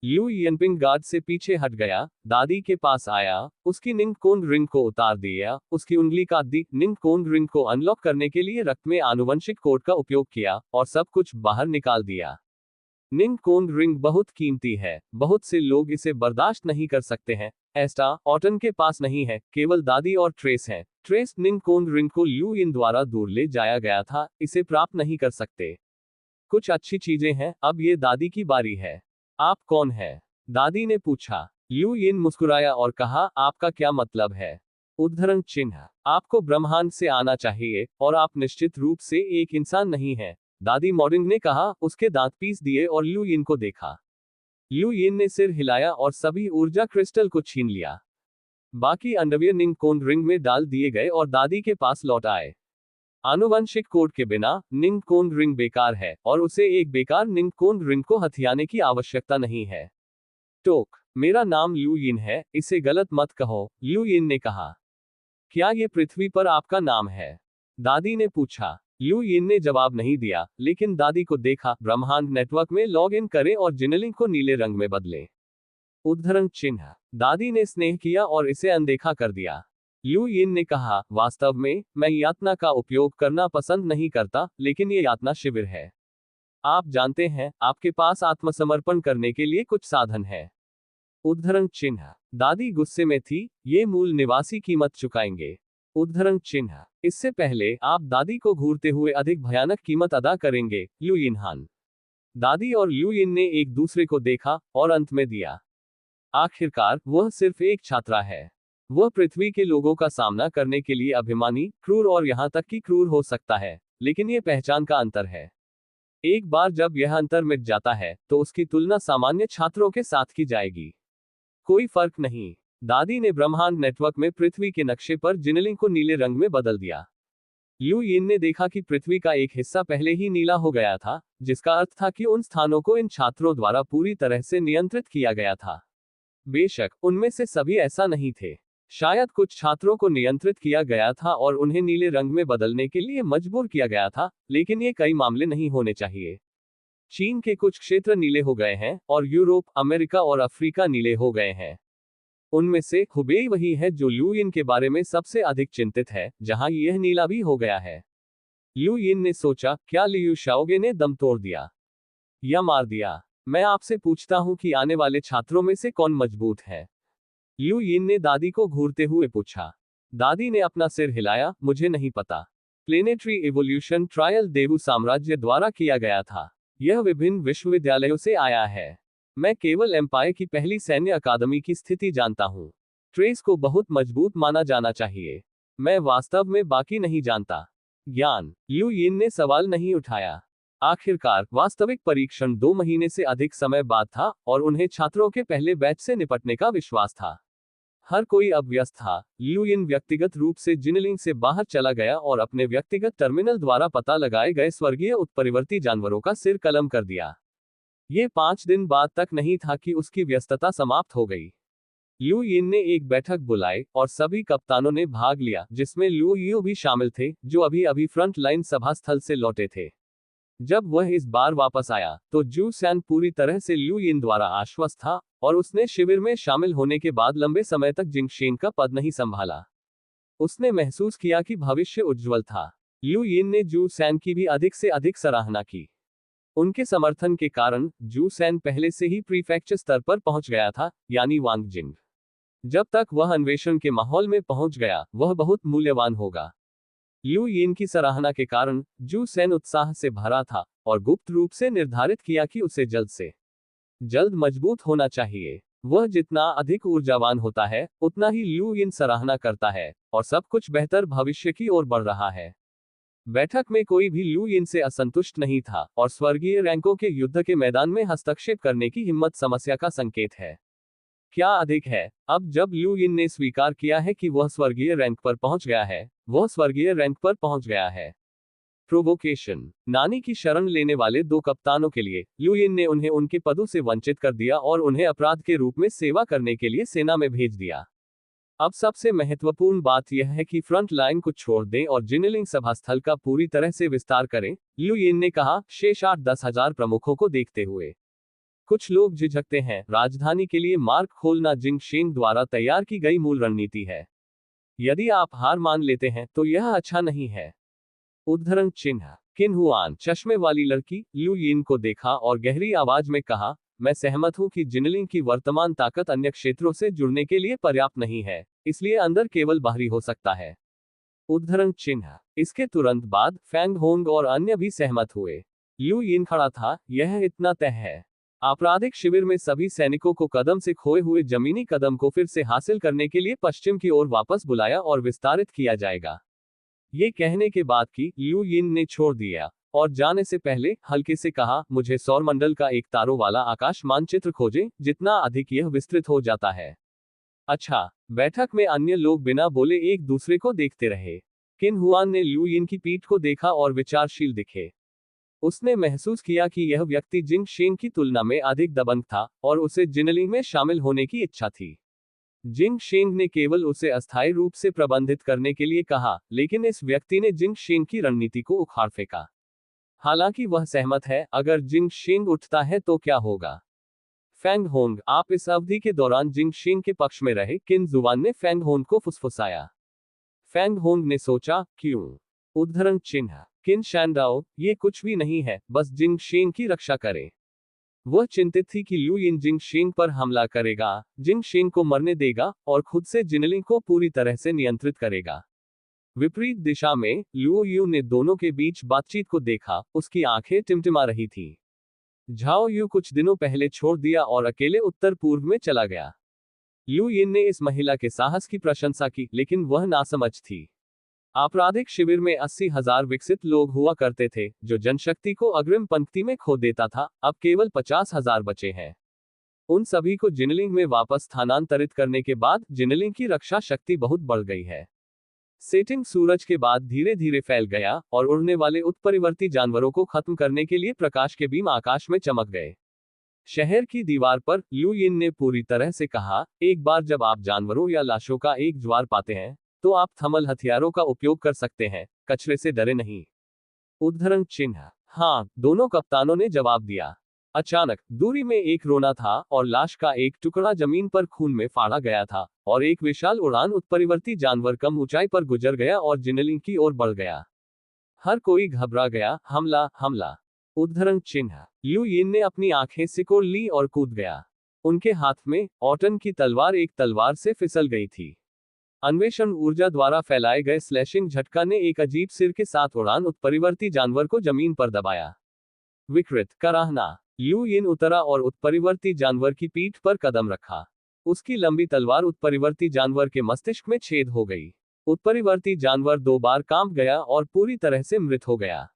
लू यिनपिंग गार्ड से पीछे हट गया, दादी के पास आया, उसकी निंग कोन रिंग को उतार दिया, उसकी उंगली काट दी, निंग कोन रिंग को अनलॉक करने के लिए रक्त में आनुवंशिक कोड का उपयोग किया और सब कुछ बाहर निकाल दिया। निंग कोन रिंग बहुत कीमती है, बहुत से लोग इसे बर्दाश्त नहीं कर सकते हैं। एस्टा ऑटन के पास नहीं है, केवल दादी और ट्रेस हैं। ट्रेस निंग कोन रिंग को लू यिन द्वारा दूर ले जाया गया था, इसे प्राप्त नहीं कर सकते। कुछ अच्छी चीजें हैं। अब ये दादी की बारी है। आप कौन है? दादी ने पूछा। लू यिन मुस्कुराया और कहा, आपका क्या मतलब है? उद्धरण चिन्ह। आपको ब्रह्मांड से आना चाहिए और आप निश्चित रूप से एक इंसान नहीं हैं, दादी मॉर्निंग ने कहा। उसके दांत पीस दिए और लू यिन को देखा। लू यिन ने सिर हिलाया और सभी ऊर्जा क्रिस्टल को छीन लिया। बाकी अंडरवियर निंग कोन रिंग में डाल दिए गए और दादी के पास लौट आए। आनुवंशिक कोड के बिना निंग कोन रिंग बेकार है और उसे एक बेकार निंग कोन रिंग को हथियाने की आवश्यकता नहीं है। टोक। मेरा नाम लू यिन है, इसे गलत मत कहो, लू यिन ने कहा। क्या ये पृथ्वी पर आपका नाम है? दादी ने पूछा। लू यिन ने जवाब नहीं दिया, लेकिन दादी को देखा। ब्रह्मांड नेटवर्क में लॉग इन करें और जिनलिंग को नीले रंग में बदलें। उद्धरण चिन्ह। दादी ने स्नेह किया और इसे अनदेखा कर दिया। लू यिन ने कहा, वास्तव में मैं यातना का उपयोग करना पसंद नहीं करता, लेकिन ये यातना शिविर है। आप जानते हैं, आपके पास आत्मसमर्पण करने के लिए कुछ साधन है। उद्धरण चिन्ह। दादी गुस्से में थी, ये मूल निवासी कीमत चुकाएंगे। उद्धरण चिन्ह। इससे पहले आप दादी को घूरते हुए अधिक भयानक कीमत अदा करेंगे, लू यिन हान। दादी और लू यिन ने एक दूसरे को देखा और अंत में दिया। आखिरकार वह सिर्फ एक छात्रा है। वह पृथ्वी के लोगों का सामना करने के लिए अभिमानी, क्रूर और यहां तक कि क्रूर हो सकता है, लेकिन यह पहचान का अंतर है। एक बार जब यह अंतर मिट जाता है तो उसकी तुलना सामान्य छात्रों के साथ की जाएगी। कोई फर्क नहीं। दादी ने ब्रह्मांड नेटवर्क में पृथ्वी के नक्शे पर जिनलिंग को नीले रंग में बदल दिया। लू यिन ने देखा कि पृथ्वी का एक हिस्सा पहले ही नीला हो गया था, जिसका अर्थ था कि उन स्थानों को इन छात्रों द्वारा पूरी तरह से नियंत्रित किया गया था। बेशक उनमें से सभी ऐसा नहीं थे। शायद कुछ छात्रों को नियंत्रित किया गया था और उन्हें नीले रंग में बदलने के लिए मजबूर किया गया था, लेकिन ये कई मामले नहीं होने चाहिए। चीन के कुछ क्षेत्र नीले हो गए हैं और यूरोप, अमेरिका और अफ्रीका नीले हो गए हैं। उनमें से हुबेई वही है जो लू यिन के बारे में सबसे अधिक चिंतित है, जहां यह नीला भी हो गया है। लू यिन ने सोचा, क्या लियू शाओगे ने दम तोड़ दिया या मार दिया? मैं आपसे पूछता हूं कि आने वाले छात्रों में से कौन मजबूत है? लू यिन ने दादी को घूरते हुए पूछा। दादी ने अपना सिर हिलाया, मुझे नहीं पता। प्लेनेटरी इवोल्यूशन ट्रायल देवू साम्राज्य द्वारा किया गया था। यह विभिन्न विश्वविद्यालयों से आया है। मैं केवल एम्पायर की पहली सैन्य अकादमी की स्थिति जानता हूँ। ट्रेस को बहुत मजबूत माना जाना चाहिए। मैं वास्तव में बाकी नहीं जानता। ज्ञान। लू यिन ने सवाल नहीं उठाया। आखिरकार वास्तविक परीक्षण 2 महीने से अधिक समय बाद था और उन्हें छात्रों के पहले बैच से निपटने का विश्वास था। हर कोई अब व्यस्त था। लू यिन व्यक्तिगत रूप से जिनलिंग से बाहर चला गया और अपने व्यक्तिगत टर्मिनल द्वारा पता लगाए गए स्वर्गीय उत्परिवर्ती जानवरों का सिर कलम कर दिया। ये 5 दिन बाद तक नहीं था कि उसकी व्यस्तता समाप्त हो गई। लू यिन ने एक बैठक बुलाई और सभी कप्तानों ने भाग लिया, जिसमें लू यू भी शामिल थे, जो अभी अभी फ्रंट लाइन सभा स्थल से लौटे थे। जब वह इस बार वापस आया, तो जू सैन पूरी तरह से लू यिन द्वारा आश्वस्त था और उसने शिविर में शामिल होने के बाद लंबे समय तक जिंगशेन का पद नहीं संभाला। उसने महसूस किया कि भविष्य उज्जवल था। लू यिन ने जू सैन की भी अधिक से अधिक सराहना की। उनके समर्थन के कारण जू सैन पहले से ही प्रीफेक्चर स्तर पर पहुंच गया था, यानी वांगजिंग। जब तक वह अन्वेषण के माहौल में पहुंच गया, वह बहुत मूल्यवान होगा। लू यिन की सराहना के कारण जू सैन उत्साह से भरा था और गुप्त रूप से निर्धारित किया कि उसे जल्द से जल्द मजबूत होना चाहिए। वह जितना अधिक ऊर्जावान होता है, उतना ही लू यिन सराहना करता है और सब कुछ बेहतर भविष्य की ओर बढ़ रहा है। बैठक में कोई भी लू यिन से असंतुष्ट नहीं था और स्वर्गीय रैंकों के युद्ध के मैदान में हस्तक्षेप करने की हिम्मत समस्या का संकेत है। क्या अधिक है, अब जब लू यिन ने स्वीकार किया है कि वह स्वर्गीय रैंक पर पहुंच गया है, वह स्वर्गीय रैंक पर पहुंच गया है। प्रोवोकेशन। नानी की शरण लेने वाले 2 कप्तानों के लिए लू यिन ने उन्हें उनके पदों से वंचित कर दिया और उन्हें अपराध के रूप में सेवा करने के लिए सेना में भेज दिया। अब सबसे महत्वपूर्ण बात यह है कि फ्रंट लाइन को छोड़ दें और जिनलिंग सभा स्थल का पूरी तरह से विस्तार करें, लू यिन ने कहा, शेष 8-10 हजार प्रमुखों को देखते हुए। कुछ लोग झिझकते हैं, राजधानी के लिए मार्ग खोलना जिंगशेन द्वारा तैयार की गई मूल रणनीति है। यदि आप हार मान लेते हैं तो यह अच्छा नहीं है। उद्धरण चिन्ह। किन हुआन, चश्मे वाली लड़की, लू यिन को देखा और गहरी आवाज में कहा, मैं सहमत हूं कि जिनलिंग की वर्तमान ताकत अन्य क्षेत्रों से जुड़ने के लिए पर्याप्त नहीं है, इसलिए अंदर केवल बाहरी हो सकता है। उद्धरण चिन्ह। इसके तुरंत बाद फैंग होंग और अन्य भी सहमत हुए। लू यिन खड़ा था, यह इतना तय है। आपराधिक शिविर में सभी सैनिकों को कदम से खोए हुए जमीनी कदम को फिर से हासिल करने के लिए पश्चिम की ओर वापस बुलाया और विस्तारित किया जाएगा। ये कहने के बाद कि लू यिन ने छोड़ दिया और जाने से पहले हल्के से कहा, मुझे सौरमंडल का एक तारों वाला आकाश मानचित्र खोजें, जितना अधिक यह विस्तृत हो जाता है। अच्छा। बैठक में अन्य लोग बिना बोले एक दूसरे को देखते रहे। किन हुआन ने लू यिन की पीठ को देखा और विचारशील दिखे। उसने महसूस किया कि यह व्यक्ति जिंगशेन की तुलना में अधिक दबंग था और उसे जिनलिंग में शामिल होने की इच्छा थी। जिंगशेन ने केवल उसे अस्थायी रूप से प्रबंधित करने के लिए कहा, लेकिन इस व्यक्ति ने जिंगशेन की रणनीति को उखाड़ फेंका। हालांकि वह सहमत है, अगर जिंगशेन उठता है तो क्या होगा? फैंग होंग, आप इस अवधि के दौरान जिंगशेन के पक्ष में रहे, किन जुआन ने फैंग होंग को फुसफुसाया। फैंग होंग ने सोचा, क्यों? उद्धरण चिन्ह। किन शैंडाओ, ये कुछ भी नहीं है, बस जिंगशेन की रक्षा करें। वह चिंतित थी कि लू यिन जिंगशेन पर हमला करेगा, जिंगशेन को मरने देगा और खुद से जिनलिंग को पूरी तरह से नियंत्रित करेगा। विपरीत दिशा में लू यू ने दोनों के बीच बातचीत को देखा, उसकी आंखें टिमटिमा रही थीं। झाओ यू कुछ दिनों पहले छोड़ दिया और अकेले उत्तर पूर्व में चला गया। लू यिन ने इस महिला के साहस की प्रशंसा की, लेकिन वह नासमझ थी। आपराधिक शिविर में 80,000 विकसित लोग हुआ करते थे, जो जनशक्ति को अग्रिम पंक्ति में खो देता था। अब केवल 50,000 बचे हैं। उन सभी को जिनलिंग में वापस स्थानांतरित करने के बाद जिनलिंग की रक्षा शक्ति बहुत बढ़ गई है। सेटिंग सूरज के बाद धीरे धीरे फैल गया और उड़ने वाले उत्परिवर्ती जानवरों को खत्म करने के लिए प्रकाश के बीम आकाश में चमक गए। शहर की दीवार पर लू यिन ने पूरी तरह से कहा, एक बार जब आप जानवरों या लाशों का एक ज्वार पाते हैं, तो आप थर्मल हथियारों का उपयोग कर सकते हैं, कचरे से डरे नहीं। उद्धरण चिन्ह। हाँ, दोनों कप्तानों ने जवाब दिया। अचानक दूरी में एक रोना था और लाश का एक टुकड़ा जमीन पर खून में फाड़ा गया था और एक विशाल उड़ान उत्परिवर्ती जानवर कम ऊंचाई पर गुजर गया और जिनलिंग की ओर बढ़ गया। हर कोई घबरा गया। हमला हमला। उद्धरण चिन्ह। लू यिन ने अपनी आंखें सिकोड़ ली और कूद गया। उनके हाथ में ऑटन की तलवार एक तलवार से फिसल गई थी। अन्वेषण ऊर्जा द्वारा फैलाए गए स्लैशिंग झटका ने एक अजीब सिर के साथ उड़ान उत्परिवर्ती जानवर को जमीन पर दबाया। विकृत कराहना। लू यिन उतरा और उत्परिवर्ती जानवर की पीठ पर कदम रखा। उसकी लंबी तलवार उत्परिवर्ती जानवर के मस्तिष्क में छेद हो गई। उत्परिवर्ती जानवर 2 बार कांप गया और पूरी तरह से मृत हो गया।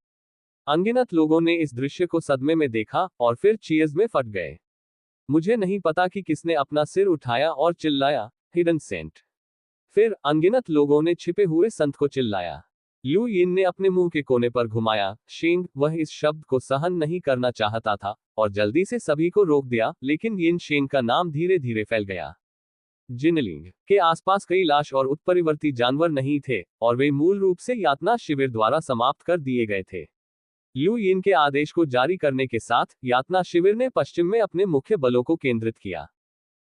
अनगिनत लोगों ने इस दृश्य को सदमे में देखा और फिर चीयर्स में फट गए। मुझे नहीं पता कि किसने अपना सिर उठाया और चिल्लाया, हिडन सेंट। फिर अनगिनत लोगों ने छिपे हुए संत को चिल्लाया। लू यिन ने अपने मुंह के कोने पर घुमाया। शेंग, वह इस शब्द को सहन नहीं करना चाहता था और जल्दी से सभी को रोक दिया, लेकिन यिन शेंग का नाम धीरे धीरे फैल गया। जिनलिंग के आसपास कई लाश और उत्परिवर्ती जानवर नहीं थे और वे मूल रूप से यातना शिविर द्वारा समाप्त कर दिए गए थे। लू यिन के आदेश को जारी करने के साथ यातना शिविर ने पश्चिम में अपने मुख्य बलों को केंद्रित किया।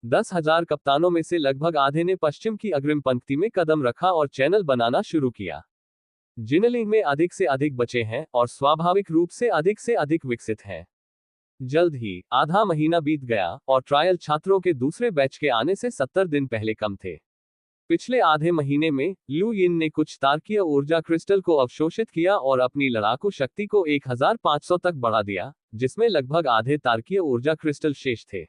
10,000 कप्तानों में से लगभग आधे ने पश्चिम की अग्रिम पंक्ति में कदम रखा और चैनल बनाना शुरू किया। जिनलिंग में अधिक से अधिक बचे हैं और स्वाभाविक रूप से अधिक विकसित हैं। जल्द ही आधा महीना बीत गया और ट्रायल छात्रों के दूसरे बैच के आने से 70 दिन पहले कम थे। पिछले आधे महीने में लू यिन ने कुछ तारकीय ऊर्जा क्रिस्टल को अवशोषित किया और अपनी लड़ाकू शक्ति को 1500 तक बढ़ा दिया, जिसमें लगभग आधे तारकीय ऊर्जा क्रिस्टल शेष थे।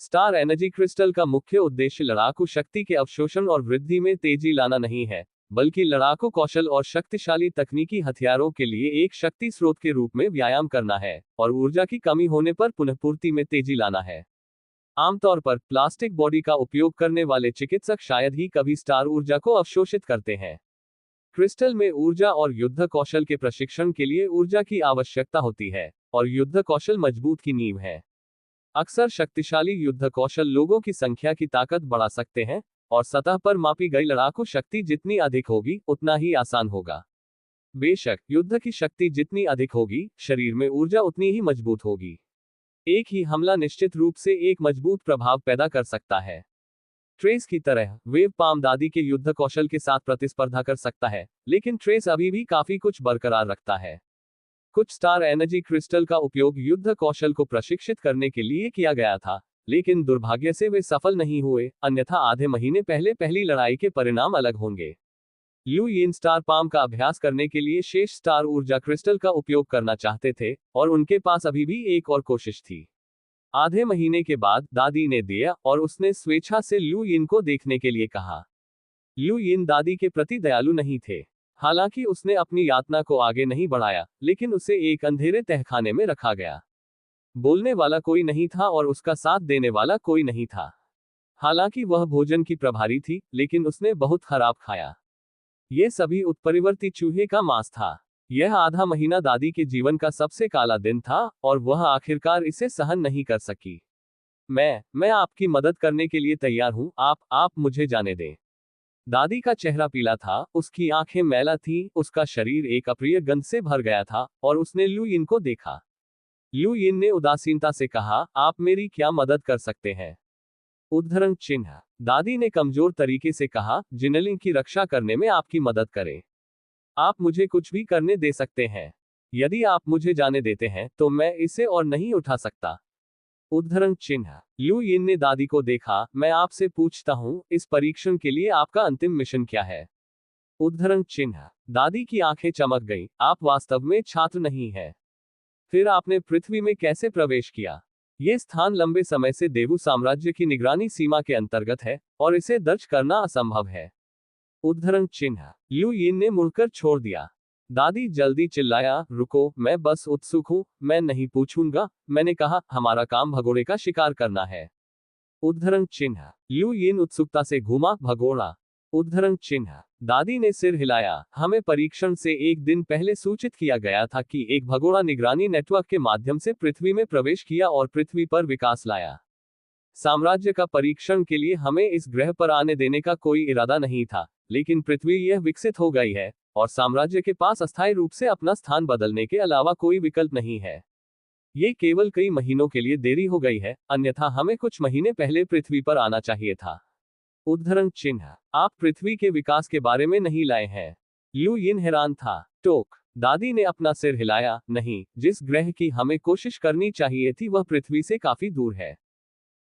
स्टार एनर्जी क्रिस्टल का मुख्य उद्देश्य लड़ाकू शक्ति के अवशोषण और वृद्धि में तेजी लाना नहीं है, बल्कि लड़ाकू कौशल और शक्तिशाली तकनीकी हथियारों के लिए एक शक्ति स्रोत के रूप में व्यायाम करना है और ऊर्जा की कमी होने पर पुनःपूर्ति में तेजी लाना है। आमतौर पर प्लास्टिक बॉडी का उपयोग करने वाले चिकित्सक शायद ही कभी स्टार ऊर्जा को अवशोषित करते हैं। क्रिस्टल में ऊर्जा और युद्ध कौशल के प्रशिक्षण के लिए ऊर्जा की आवश्यकता होती है और युद्ध कौशल मजबूत की नींव है। अक्सर शक्तिशाली युद्ध कौशल लोगों की संख्या की ताकत बढ़ा सकते हैं और सतह पर मापी गई लड़ाकू शक्ति जितनी अधिक होगी उतना ही आसान होगा। बेशक युद्ध की शक्ति जितनी अधिक होगी, शरीर में ऊर्जा उतनी ही मजबूत होगी। एक ही हमला निश्चित रूप से एक मजबूत प्रभाव पैदा कर सकता है। ट्रेस की तरह वेव पाम दादी के युद्ध कौशल के साथ प्रतिस्पर्धा कर सकता है, लेकिन ट्रेस अभी भी काफी कुछ बरकरार रखता है। कुछ स्टार एनर्जी क्रिस्टल का उपयोग युद्ध कौशल को प्रशिक्षित करने के लिए किया गया था, लेकिन दुर्भाग्य से वे सफल नहीं हुए, अन्यथा आधे महीने पहले पहली लड़ाई के परिणाम अलग होंगे। लू यिन स्टार पाम का अभ्यास करने के लिए शेष स्टार ऊर्जा क्रिस्टल का उपयोग करना चाहते थे और उनके पास अभी भी एक और कोशिश थी। आधे महीने के बाद दादी ने दिया और उसने स्वेच्छा से लू यिन को देखने के लिए कहा। लू यिन दादी के प्रति दयालु नहीं थे। हालांकि उसने अपनी यातना को आगे नहीं बढ़ाया, लेकिन उसे एक अंधेरे तहखाने में रखा गया। बोलने वाला कोई नहीं था और उसका साथ देने वाला कोई नहीं था। हालांकि वह भोजन की प्रभारी थी, लेकिन उसने बहुत खराब खाया। यह सभी उत्परिवर्ती चूहे का मांस था। यह आधा महीना दादी के जीवन का सबसे काला दिन था और वह आखिरकार इसे सहन नहीं कर सकी। मैं आपकी मदद करने के लिए तैयार हूं, आप मुझे जाने दें। दादी का चेहरा पीला था, उसकी आंखें मैला थीं, उसका शरीर एक अप्रिय गंध से भर गया था और उसने लू यिन को देखा। लू यिन ने उदासीनता से कहा, आप मेरी क्या मदद कर सकते हैं? उद्धरण चिन्ह। दादी ने कमजोर तरीके से कहा, जिनलिंग की रक्षा करने में आपकी मदद करें। आप मुझे कुछ भी करने दे सकते हैं। यदि आप मुझे जाने देते हैं तो मैं इसे और नहीं उठा सकता। उद्धरण चिन्ह। लू यिन ने दादी को देखा, मैं आपसे पूछता हूं, इस परीक्षण के लिए आपका अंतिम मिशन क्या है? उद्धरण चिन्ह। दादी की आंखें चमक गईं, आप वास्तव में छात्र नहीं हैं। फिर आपने पृथ्वी में कैसे प्रवेश किया? ये स्थान लंबे समय से देवू साम्राज्य की निगरानी सीमा के अंतर्गत है और इसे दर्ज करना असंभव है। उद्धरण चिन्ह। लू यिन ने मुड़कर छोड़ दिया। दादी जल्दी चिल्लाया, रुको, मैं बस उत्सुक हूं, मैं नहीं पूछूंगा। मैंने कहा, हमारा काम भगोड़े का शिकार करना है। उद्धरण चिन्ह। लू यिन उत्सुकता से घूमा, भगोड़ा? उद्धरण चिन्ह। दादी ने सिर हिलाया, हमें परीक्षण से एक दिन पहले सूचित किया गया था कि एक भगोड़ा निगरानी नेटवर्क के माध्यम से पृथ्वी में प्रवेश किया और पृथ्वी पर विकास लाया। साम्राज्य का परीक्षण के लिए हमें इस ग्रह पर आने देने का कोई इरादा नहीं था, लेकिन पृथ्वी यह विकसित हो गई है और साम्राज्य के पास अस्थायी रूप से अपना स्थान बदलने के अलावा कोई विकल्प नहीं है। ये केवल कई महीनों के लिए देरी हो गई है, अन्यथा हमें कुछ महीने पहले पृथ्वी पर आना चाहिए था। उद्धरण चिन्ह, आप पृथ्वी के विकास के बारे में नहीं लाए हैं। लू यिन हैरान था। टोक, दादी ने अपना सिर हिलाया, नहीं, जिस ग्रह की हमें कोशिश करनी चाहिए थी वह पृथ्वी से काफी दूर है।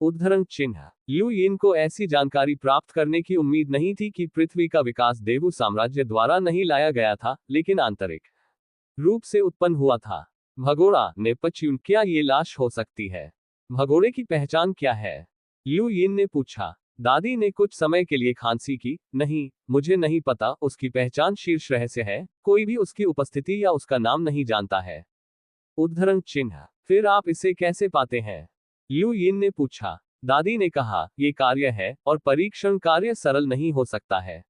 उद्धरण चिन्ह, लू यिन को ऐसी जानकारी प्राप्त करने की उम्मीद नहीं थी कि पृथ्वी का विकास देवु साम्राज्य द्वारा नहीं लाया गया था, लेकिन आंतरिक रूप से उत्पन्न हुआ था। भगोड़ा ने पच्यून, क्या ये लाश हो सकती है? भगोड़े की पहचान क्या है? लू यिन ने पूछा। दादी ने कुछ समय के लिए खांसी की, नहीं, मुझे नहीं पता, उसकी पहचान शीर्ष रहस्य है, कोई भी उसकी उपस्थिति या उसका नाम नहीं जानता है। उद्धरण चिन्ह, फिर आप इसे कैसे पाते हैं? लू यिन ने पूछा। दादी ने कहा, ये कार्य है, और परीक्षण कार्य सरल नहीं हो सकता है।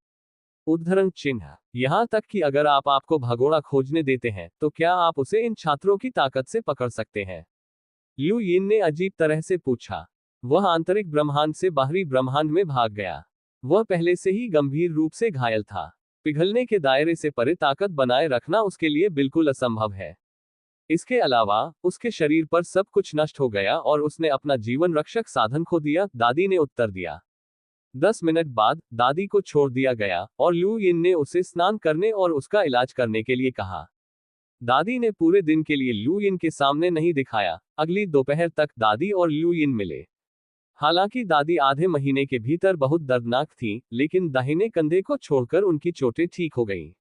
उद्धरण चिन्ह, यहां तक कि अगर आप आपको भगोड़ा खोजने देते हैं, तो क्या आप उसे इन छात्रों की ताकत से पकड़ सकते हैं? लू यिन ने अजीब तरह से पूछा। वह आंतरिक ब्रह्मांड से बाहरी ब्रह्मांड में भाग गया। वह पहले से ही गंभीर रूप से घायल था। पिघलने के दायरे से परे ताकत बनाए रखना उसके लिए बिल्कुल असंभव है। इसके अलावा उसके शरीर पर सब कुछ नष्ट हो गया और उसने अपना जीवन रक्षक साधन खो दिया, दादी ने उत्तर दिया। 10 मिनट बाद दादी को छोड़ दिया गया और लू यिन ने उसे स्नान करने और उसका इलाज करने के लिए कहा। दादी ने पूरे दिन के लिए लू यिन के सामने नहीं दिखाया। अगली दोपहर तक दादी और लू यिन मिले। हालांकि दादी आधे महीने के भीतर बहुत दर्दनाक थी, लेकिन दाहिने कंधे को छोड़कर उनकी चोटें ठीक हो गईं।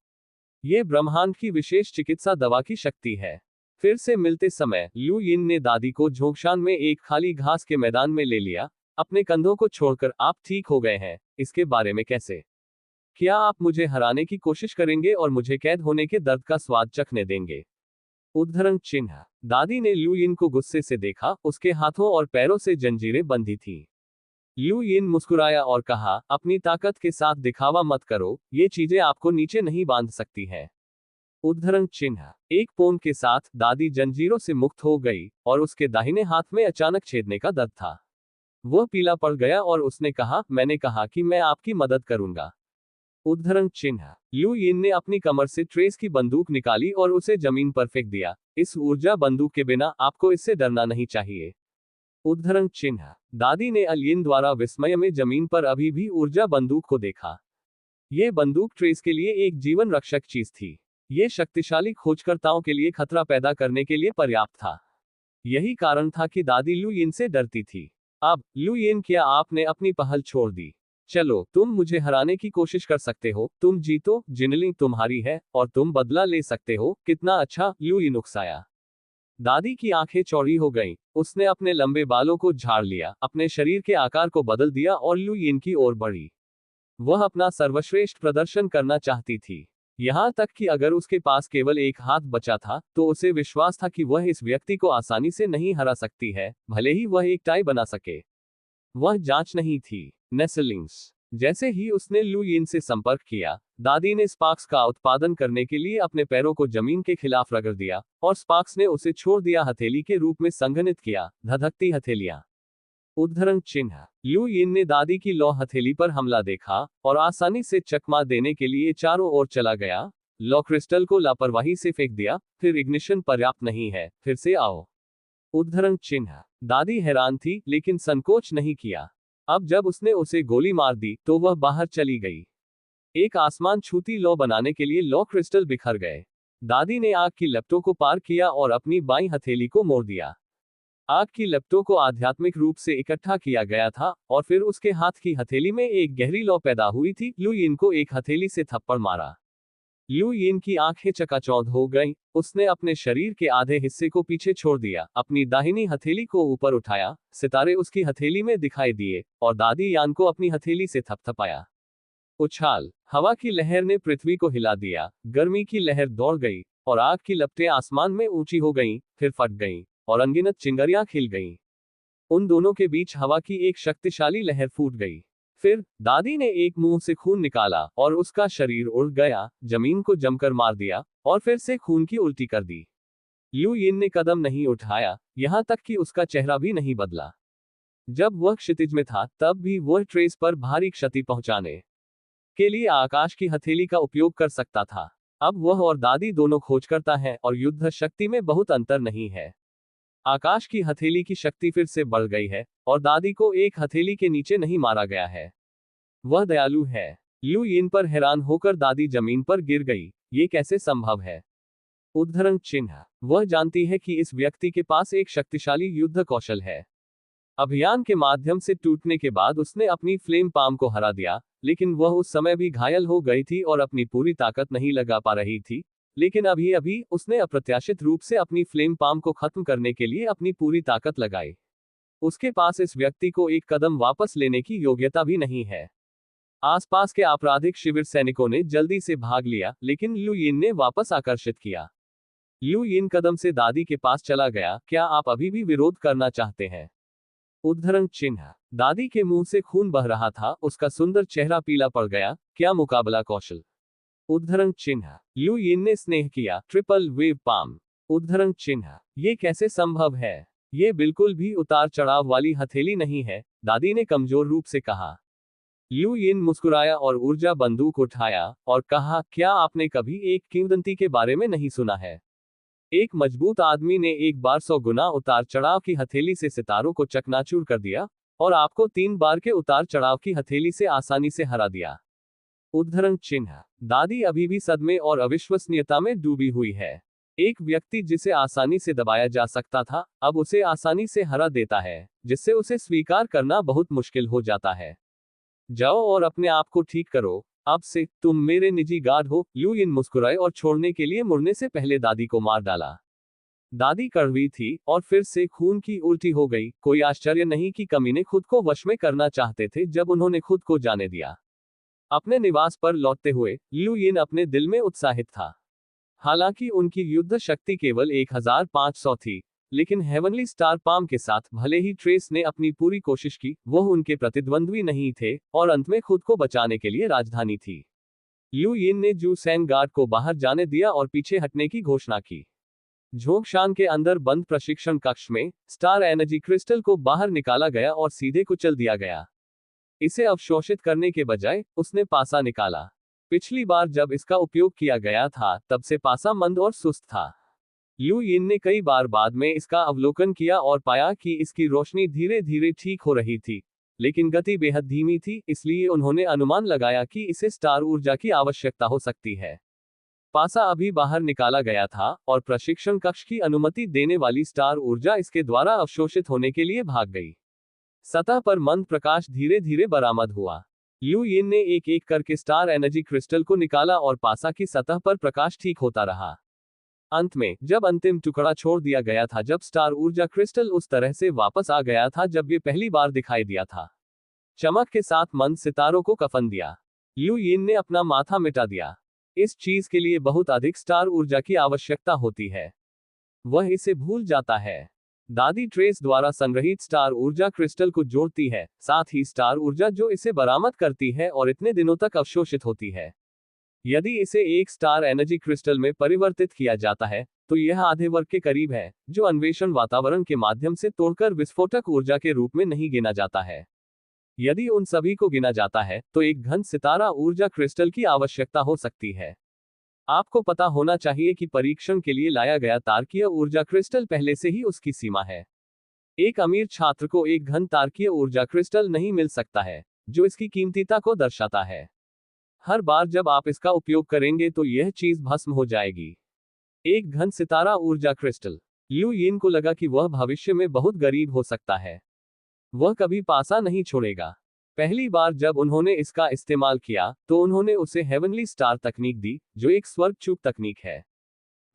ये ब्रह्मांड की विशेष चिकित्सा दवा की शक्ति है। फिर से मिलते समय लू यिन ने दादी को झोंगशान में एक खाली घास के मैदान में ले लिया। अपने कंधों को छोड़कर, आप ठीक हो गए हैं, इसके बारे में कैसे? क्या आप मुझे हराने की कोशिश करेंगे और मुझे कैद होने के दर्द का स्वाद चखने देंगे? उद्धरण चिन्ह, दादी ने लू यिन को गुस्से से देखा, उसके हाथों और पैरों से जंजीरें बंधी थी। लू यिन मुस्कुराया और कहा, अपनी ताकत के साथ दिखावा मत करो, ये चीजें आपको नीचे नहीं बांध सकती हैं। उद्धरण चिन्ह, एक पोन के साथ दादी जंजीरों से मुक्त हो गई और उसके दाहिने हाथ में अचानक छेदने का दर्द था। वह पीला पड़ गया और उसने कहा, मैंने कहा कि मैं आपकी मदद करूंगा। उद्धरण चिन्ह, लू यिन ने अपनी कमर से ट्रेस की बंदूक निकाली और उसे जमीन पर फेंक दिया। इस ऊर्जा बंदूक के बिना आपको इससे डरना नहीं चाहिए। उद्धरण चिन्ह, दादी ने अल यिन द्वारा विस्मय में जमीन पर अभी भी ऊर्जा बंदूक को देखा। यह बंदूक ट्रेस के लिए एक जीवन रक्षक चीज थी। ये शक्तिशाली खोजकर्ताओं के लिए खतरा पैदा करने के लिए पर्याप्त था। यही कारण था कि दादी लू यिन से डरती थी। अब लू यिन, क्या आपने अपनी पहल छोड़ दी? चलो, तुम मुझे हराने की कोशिश कर सकते हो, तुम जीतो, जिनलिंग तुम्हारी है, और तुम बदला ले सकते हो, कितना अच्छा, लू यिन उकसाया। दादी की आंखें चौड़ी हो गईं। उसने अपने लंबे बालों को झाड़ लिया, अपने शरीर के आकार को बदल दिया और लू यिन की ओर बढ़ी। वह अपना सर्वश्रेष्ठ प्रदर्शन करना चाहती थी। यहां तक कि अगर उसके पास केवल एक हाथ बचा था, तो उसे विश्वास था कि वह इस व्यक्ति को आसानी से नहीं हरा सकती है, भले ही वह एक टाई बना सके। वह जांच नहीं थी। नेसलिंग्स। जैसे ही उसने लू यिन से संपर्क किया, दादी ने स्पार्क्स का उत्पादन करने के लिए अपने पैरों को जमीन के खिलाफ रगड़ दिया, और स्पार्क्स ने उसे छोड़ दिया, हथेली के रूप में संघनित किया, धधकती हथेलियां। उद्धरण चिन्ह, लू यिन ने दादी की लौ हथेली पर हमला देखा और आसानी से चकमा देने के लिए चारों ओर चला गया। लौ क्रिस्टल को लापरवाही से फेंक दिया, फिर इग्निशन पर्याप्त नहीं है, फिर से आओ। उद्धरण चिन्ह, दादी हैरान थी, लेकिन संकोच नहीं किया। अब जब उसने उसे गोली मार दी, तो वह बाहर चली गई। एक आसमान छूती लौ बनाने के लिए लौ क्रिस्टल बिखर गए। दादी ने आग की लपटों को पार किया और अपनी बाईं हथेली को मोड़ दिया। आग की लपटों को आध्यात्मिक रूप से इकट्ठा किया गया था, और फिर उसके हाथ की हथेली में एक गहरी लौ पैदा हुई थी। लू यिन को एक हथेली से थप्पड़ मारा। लू यिन की आंखें चकाचौंध हो गईं। उसने अपने शरीर के आधे हिस्से को पीछे छोड़ दिया, अपनी दाहिनी हथेली को ऊपर उठाया, सितारे उसकी हथेली में दिखाई दिए, और दादी यान को अपनी हथेली से थपथपाया। उछाल। हवा की लहर ने पृथ्वी को हिला दिया, गर्मी की लहर दौड़ गई, और आग की लपटें आसमान में ऊंची हो गईं, फिर फट गईं, और अनगिनत चिंगारियां खिल गईं। उन दोनों के बीच हवा की एक शक्तिशाली लहर फूट गई। फिर दादी ने एक मुंह से खून निकाला और उसका शरीर उड़ गया, जमीन को जमकर मार दिया, और फिर से खून की उल्टी कर दी। लू यिन ने कदम नहीं उठाया, यहां तक कि उसका चेहरा भी नहीं बदला। जब वह क्षितिज में था, तब भी वह ट्रेस पर भारी क्षति पहुंचाने के लिए आकाश की हथेली का उपयोग कर सकता था। अब वह और दादी दोनों खोजकर्ता हैं, और युद्ध शक्ति में बहुत अंतर नहीं है। आकाश की हथेली की शक्ति फिर से बढ़ गई है और दादी को एक हथेली के नीचे नहीं मारा गया है। वह दयालु है। लू यिन पर हैरान होकर दादी जमीन पर गिर गई। ये कैसे संभव है? उद्धरण चिन्ह। वह जानती है कि इस व्यक्ति के पास एक शक्तिशाली युद्ध कौशल है। अभियान के माध्यम से टूटने के बाद उसने अपनी फ्लेम पाम को हरा दिया, लेकिन वह उस समय भी घायल हो गई थी और अपनी पूरी ताकत नहीं लगा पा रही थी। लेकिन अभी अभी उसने अप्रत्याशित रूप से अपनी फ्लेम पाम को खत्म करने के लिए अपनी पूरी ताकत लगाई। उसके पास इस व्यक्ति को एक कदम वापस लेने की योग्यता भी नहीं है। आसपास के आपराधिक शिविर सैनिकों ने जल्दी से भाग लिया, लेकिन लू यिन ने वापस आकर्षित किया। लू यिन कदम से दादी के पास चला गया। क्या आप अभी भी विरोध करना चाहते हैं? उद्धरण चिन्ह। दादी के मुंह से खून बह रहा था, उसका सुंदर चेहरा पीला पड़ गया। क्या मुकाबला कौशल? उद्धरण चिन्ह। लू यिन ने स्नेह किया। Triple wave palm. उद्धरण चिन्ह। ये कैसे संभव है? ये बिल्कुल भी उतार चढ़ाव वाली हथेली नहीं है, दादी ने कमजोर रूप से कहा। लू यिन मुस्कुराया और ऊर्जा बंदूक उठाया और कहा, क्या आपने कभी एक किंवदंती के बारे में नहीं सुना है? एक मजबूत आदमी ने एक बार 100 गुना उतार चढ़ाव की हथेली से सितारों को चकनाचूर कर दिया और आपको 3 बार के उतार चढ़ाव की हथेली से आसानी से हरा दिया। उद्धरण चिन्ह। दादी अभी भी सदमे और अविश्वसनीयता में डूबी हुई है। एक व्यक्ति जिसे आसानी से दबाया जा सकता था, अब उसे आसानी से हरा देता है, जिससे उसे स्वीकार करना बहुत मुश्किल हो जाता है। जाओ और अपने आप को ठीक करो। अब से तुम मेरे निजी गार्ड हो। लू यिन मुस्कुराए और छोड़ने के लिए मुड़ने से पहले दादी को मार डाला। दादी कड़वी थी और फिर से खून की उल्टी हो गई। कोई आश्चर्य नहीं कि कमीने खुद को वश में करना चाहते थे जब उन्होंने खुद को जाने दिया। अपने निवास पर लौटते हुए लू यिन अपने दिल में उत्साहित था। हालांकि उनकी युद्ध शक्ति केवल 1500 थी, लेकिन हेवनली स्टार पाम के साथ भले ही ट्रेस ने अपनी पूरी कोशिश की, वह उनके प्रतिद्वंद्वी नहीं थे और अंत में खुद को बचाने के लिए राजधानी थी। लू यिन ने जू सैंग गार्ड को बाहर जाने दिया और पीछे हटने की घोषणा की। झोंगशान के अंदर बंद प्रशिक्षण कक्ष में स्टार एनर्जी क्रिस्टल को बाहर निकाला गया और सीधे कुचल दिया गया। इसे अवशोषित करने के बजाय उसने पासा निकाला। पिछली बार जब इसका उपयोग किया गया था, तब से पासा मंद और सुस्त था। लू यिन ने कई बार बाद में इसका अवलोकन किया और पाया कि इसकी रोशनी धीरे धीरे ठीक हो रही थी, लेकिन गति बेहद धीमी थी, इसलिए उन्होंने अनुमान लगाया कि इसे स्टार ऊर्जा की आवश्यकता हो सकती है। पासा अभी बाहर निकाला गया था और प्रशिक्षण कक्ष की अनुमति देने वाली स्टार ऊर्जा इसके द्वारा अवशोषित होने के लिए भाग गई। सतह पर मंद प्रकाश धीरे धीरे बरामद हुआ। लू यिन ने एक एक करके स्टार एनर्जी क्रिस्टल को निकाला और पासा की सतह पर प्रकाश ठीक होता रहा। अंत में जब अंतिम टुकड़ा छोड़ दिया गया था, जब स्टार ऊर्जा क्रिस्टल उस तरह से वापस आ गया था जब ये पहली बार दिखाई दिया था। चमक के साथ मंद सितारों को कफन दिया। लू यिन ने अपना माथा मिटा दिया। इस चीज के लिए बहुत अधिक स्टार ऊर्जा की आवश्यकता होती है। वह इसे भूल जाता है। दादी ट्रेस द्वारा संग्रहित स्टार ऊर्जा क्रिस्टल को जोड़ती है, साथ ही स्टार ऊर्जा जो इसे बरामद करती है और इतने दिनों तक अवशोषित होती है। यदि इसे एक स्टार एनर्जी क्रिस्टल में परिवर्तित किया जाता है, तो यह आधे वर्ग के करीब है, जो अन्वेषण वातावरण के माध्यम से तोड़कर विस्फोटक ऊर्जा के रूप में नहीं गिना जाता है। यदि उन सभी को गिना जाता है, तो एक घन सितारा ऊर्जा क्रिस्टल की आवश्यकता हो सकती है। आपको पता होना चाहिए कि परीक्षण के लिए लाया गया तारकीय ऊर्जा क्रिस्टल पहले से ही उसकी सीमा है। एक अमीर छात्र को एक घन तारकीय ऊर्जा क्रिस्टल नहीं मिल सकता है, जो इसकी कीमतीता को दर्शाता है। हर बार जब आप इसका उपयोग करेंगे तो यह चीज भस्म हो जाएगी। एक घन सितारा ऊर्जा क्रिस्टल। लू यिन को लगा कि वह भविष्य में बहुत गरीब हो सकता है। वह कभी पासा नहीं छोड़ेगा। पहली बार जब उन्होंने इसका इस्तेमाल किया, तो उन्होंने उसे हेवनली स्टार तकनीक दी, जो एक स्वर्ग चूक तकनीक है।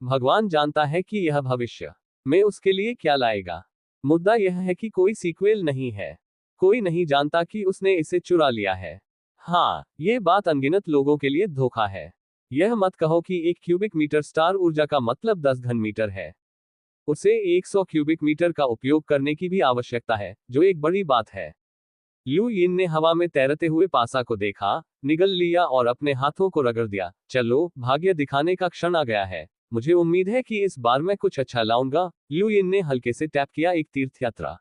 भगवान जानता है कि यह भविष्य में उसके लिए क्या लाएगा। मुद्दा यह है कि कोई सीक्वेल नहीं है। कोई नहीं जानता कि उसने इसे चुरा लिया है। हाँ, ये बात अनगिनत लोगों के लिए धोखा है। यह मत कहो कि 1 क्यूबिक मीटर स्टार ऊर्जा का मतलब 10 घन मीटर है। उसे 100 क्यूबिक मीटर का उपयोग करने की भी आवश्यकता है, जो एक बड़ी बात है। लू यिन ने हवा में तैरते हुए पासा को देखा, निगल लिया और अपने हाथों को रगड़ दिया। चलो, भाग्य दिखाने का क्षण आ गया है। मुझे उम्मीद है कि इस बार मैं कुछ अच्छा लाऊंगा। लू यिन ने हल्के से टैप किया। एक तीर्थयात्रा।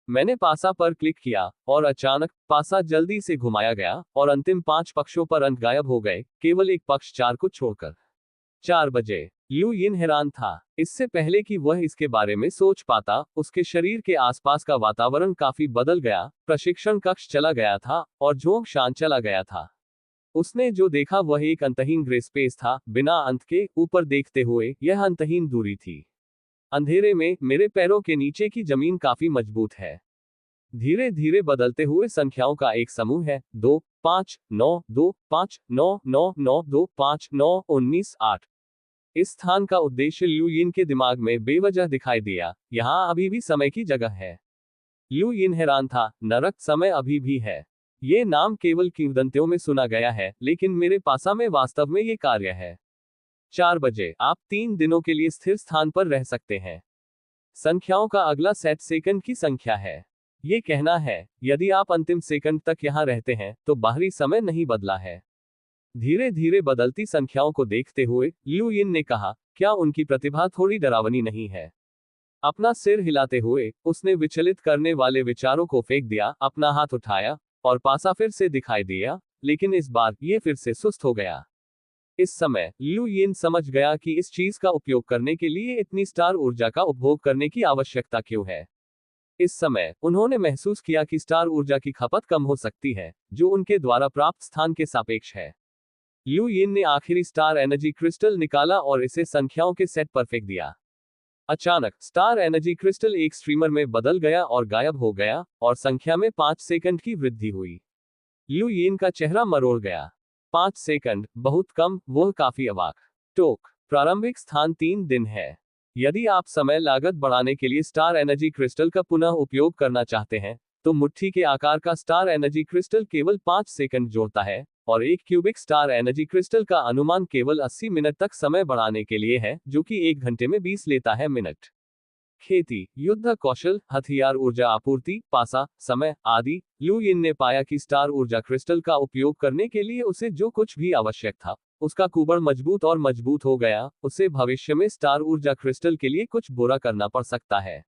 मैंने पासा पर क्लिक किया और अचानक पासा जल्दी से घुमाया गया और अंतिम 5 पक्षों पर अंक गायब हो गए, केवल एक पक्ष 4 को छोड़कर। 4 बजे। ल्यू यिन हैरान था। इससे पहले कि वह इसके बारे में सोच पाता, उसके शरीर के आसपास का वातावरण काफी बदल गया। प्रशिक्षण कक्ष चला गया था और झोंक शांत चला गया था। उसने जो देखा वह एक अंतहीन ग्रे स्पेस था, बिना अंत के। ऊपर देखते हुए यह अंतहीन दूरी थी। अंधेरे में मेरे पैरों के नीचे की जमीन काफी मजबूत है। धीरे धीरे बदलते हुए संख्याओं का एक समूह है। 2, 5, 9, 2, 5, 9, 9, 9, 2, 5, 9, 19, 8। इस स्थान का उद्देश्य ल्यू यिन के दिमाग में बेवजह दिखाई दिया। यहाँ अभी भी समय की जगह है। ल्यू यिन हैरान था। नरक समय अभी भी है। ये नाम केवल किंवदंतियों में सुना गया है, लेकिन मेरे पासा में वास्तव में ये कार्य है। 4 बजे आप 3 दिनों के लिए स्थिर स्थान पर रह सकते हैं। संख्याओं का अगला सेट सेकंड की संख्या है। ये कहना है, यदि आप अंतिम सेकंड तक यहाँ रहते हैं, तो बाहरी समय नहीं बदला है। धीरे धीरे बदलती संख्याओं को देखते हुए ल्यू यिन ने कहा, क्या उनकी प्रतिभा थोड़ी डरावनी नहीं है? अपना सिर हिलाते हुए उसने विचलित करने वाले विचारों को फेंक दिया। अपना हाथ उठाया और पासा फिर से दिखाई दिया, लेकिन इस बार ये फिर से सुस्त हो गया। इस समय ल्यू यिन समझ गया कि इस चीज का उपयोग करने के लिए इतनी स्टार ऊर्जा का उपभोग करने की आवश्यकता क्यों है। इस समय उन्होंने महसूस किया कि स्टार ऊर्जा की खपत कम हो सकती है, जो उनके द्वारा प्राप्त स्थान के सापेक्ष है। ल्यू यिन ने आखिरी स्टार एनर्जी क्रिस्टल निकाला और इसे संख्याओं के सेट पर फेंक दिया। अचानक स्टार एनर्जी क्रिस्टल एक स्ट्रीमर में बदल गया और गायब हो गया, और संख्या में 5 सेकंड की वृद्धि हुई। ल्यू यिन का चेहरा मरोड़ गया। 5 सेकंड, बहुत कम, वह काफी अवाक। टोक, प्रारंभिक स्थान 3 दिन है। यदि आप समय लागत बढ़ाने के लिए स्टार एनर्जी क्रिस्टल का पुनः उपयोग करना चाहते हैं, तो मुट्ठी के आकार का स्टार एनर्जी क्रिस्टल केवल 5 सेकंड जोड़ता है, और एक क्यूबिक स्टार एनर्जी क्रिस्टल का अनुमान केवल 80 मिनट तक समय बढ़ाने के लिए है, जो कि 1 घंटे में 20 लेता है मिनट। खेती, युद्ध कौशल, हथियार, ऊर्जा आपूर्ति, पासा, समय आदि। ल्यू यिन ने पाया कि स्टार ऊर्जा क्रिस्टल का उपयोग करने के लिए उसे जो कुछ भी आवश्यक था, उसका कुबड़ मजबूत और मजबूत हो गया। उसे भविष्य में स्टार ऊर्जा क्रिस्टल के लिए कुछ बुरा करना पड़ सकता है।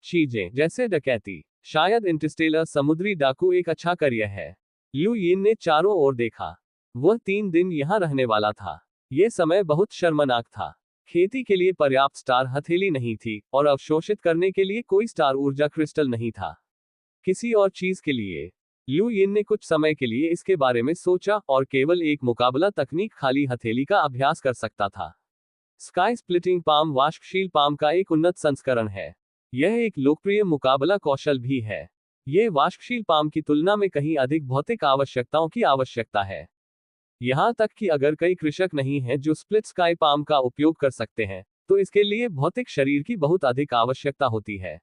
चीजें जैसे डकैती, शायद इंटरस्टेलर समुद्री डाकू एक अच्छा करियर है। ल्यू यिन ने चारों ओर देखा। वह 3 दिन यहाँ रहने वाला था। यह समय बहुत शर्मनाक था। खेती के लिए पर्याप्त स्टार हथेली नहीं थी, और अवशोषित करने के लिए कोई स्टार ऊर्जा क्रिस्टल नहीं था। किसी और चीज के लिए ल्यू यिन ने कुछ समय के लिए इसके बारे में सोचा, और केवल एक मुकाबला तकनीक खाली हथेली का अभ्यास कर सकता था। स्काई स्प्लिटिंग पाम वाष्पशील पाम का एक उन्नत संस्करण है। यह एक लोकप्रिय मुकाबला कौशल भी है। यह वाष्पशील पाम की तुलना में कहीं अधिक भौतिक आवश्यकताओं की आवश्यकता है। यहाँ तक कि अगर कई कृषक नहीं हैं जो स्प्लिट स्काई पाम का उपयोग कर सकते हैं, तो इसके लिए भौतिक शरीर की बहुत अधिक आवश्यकता होती है।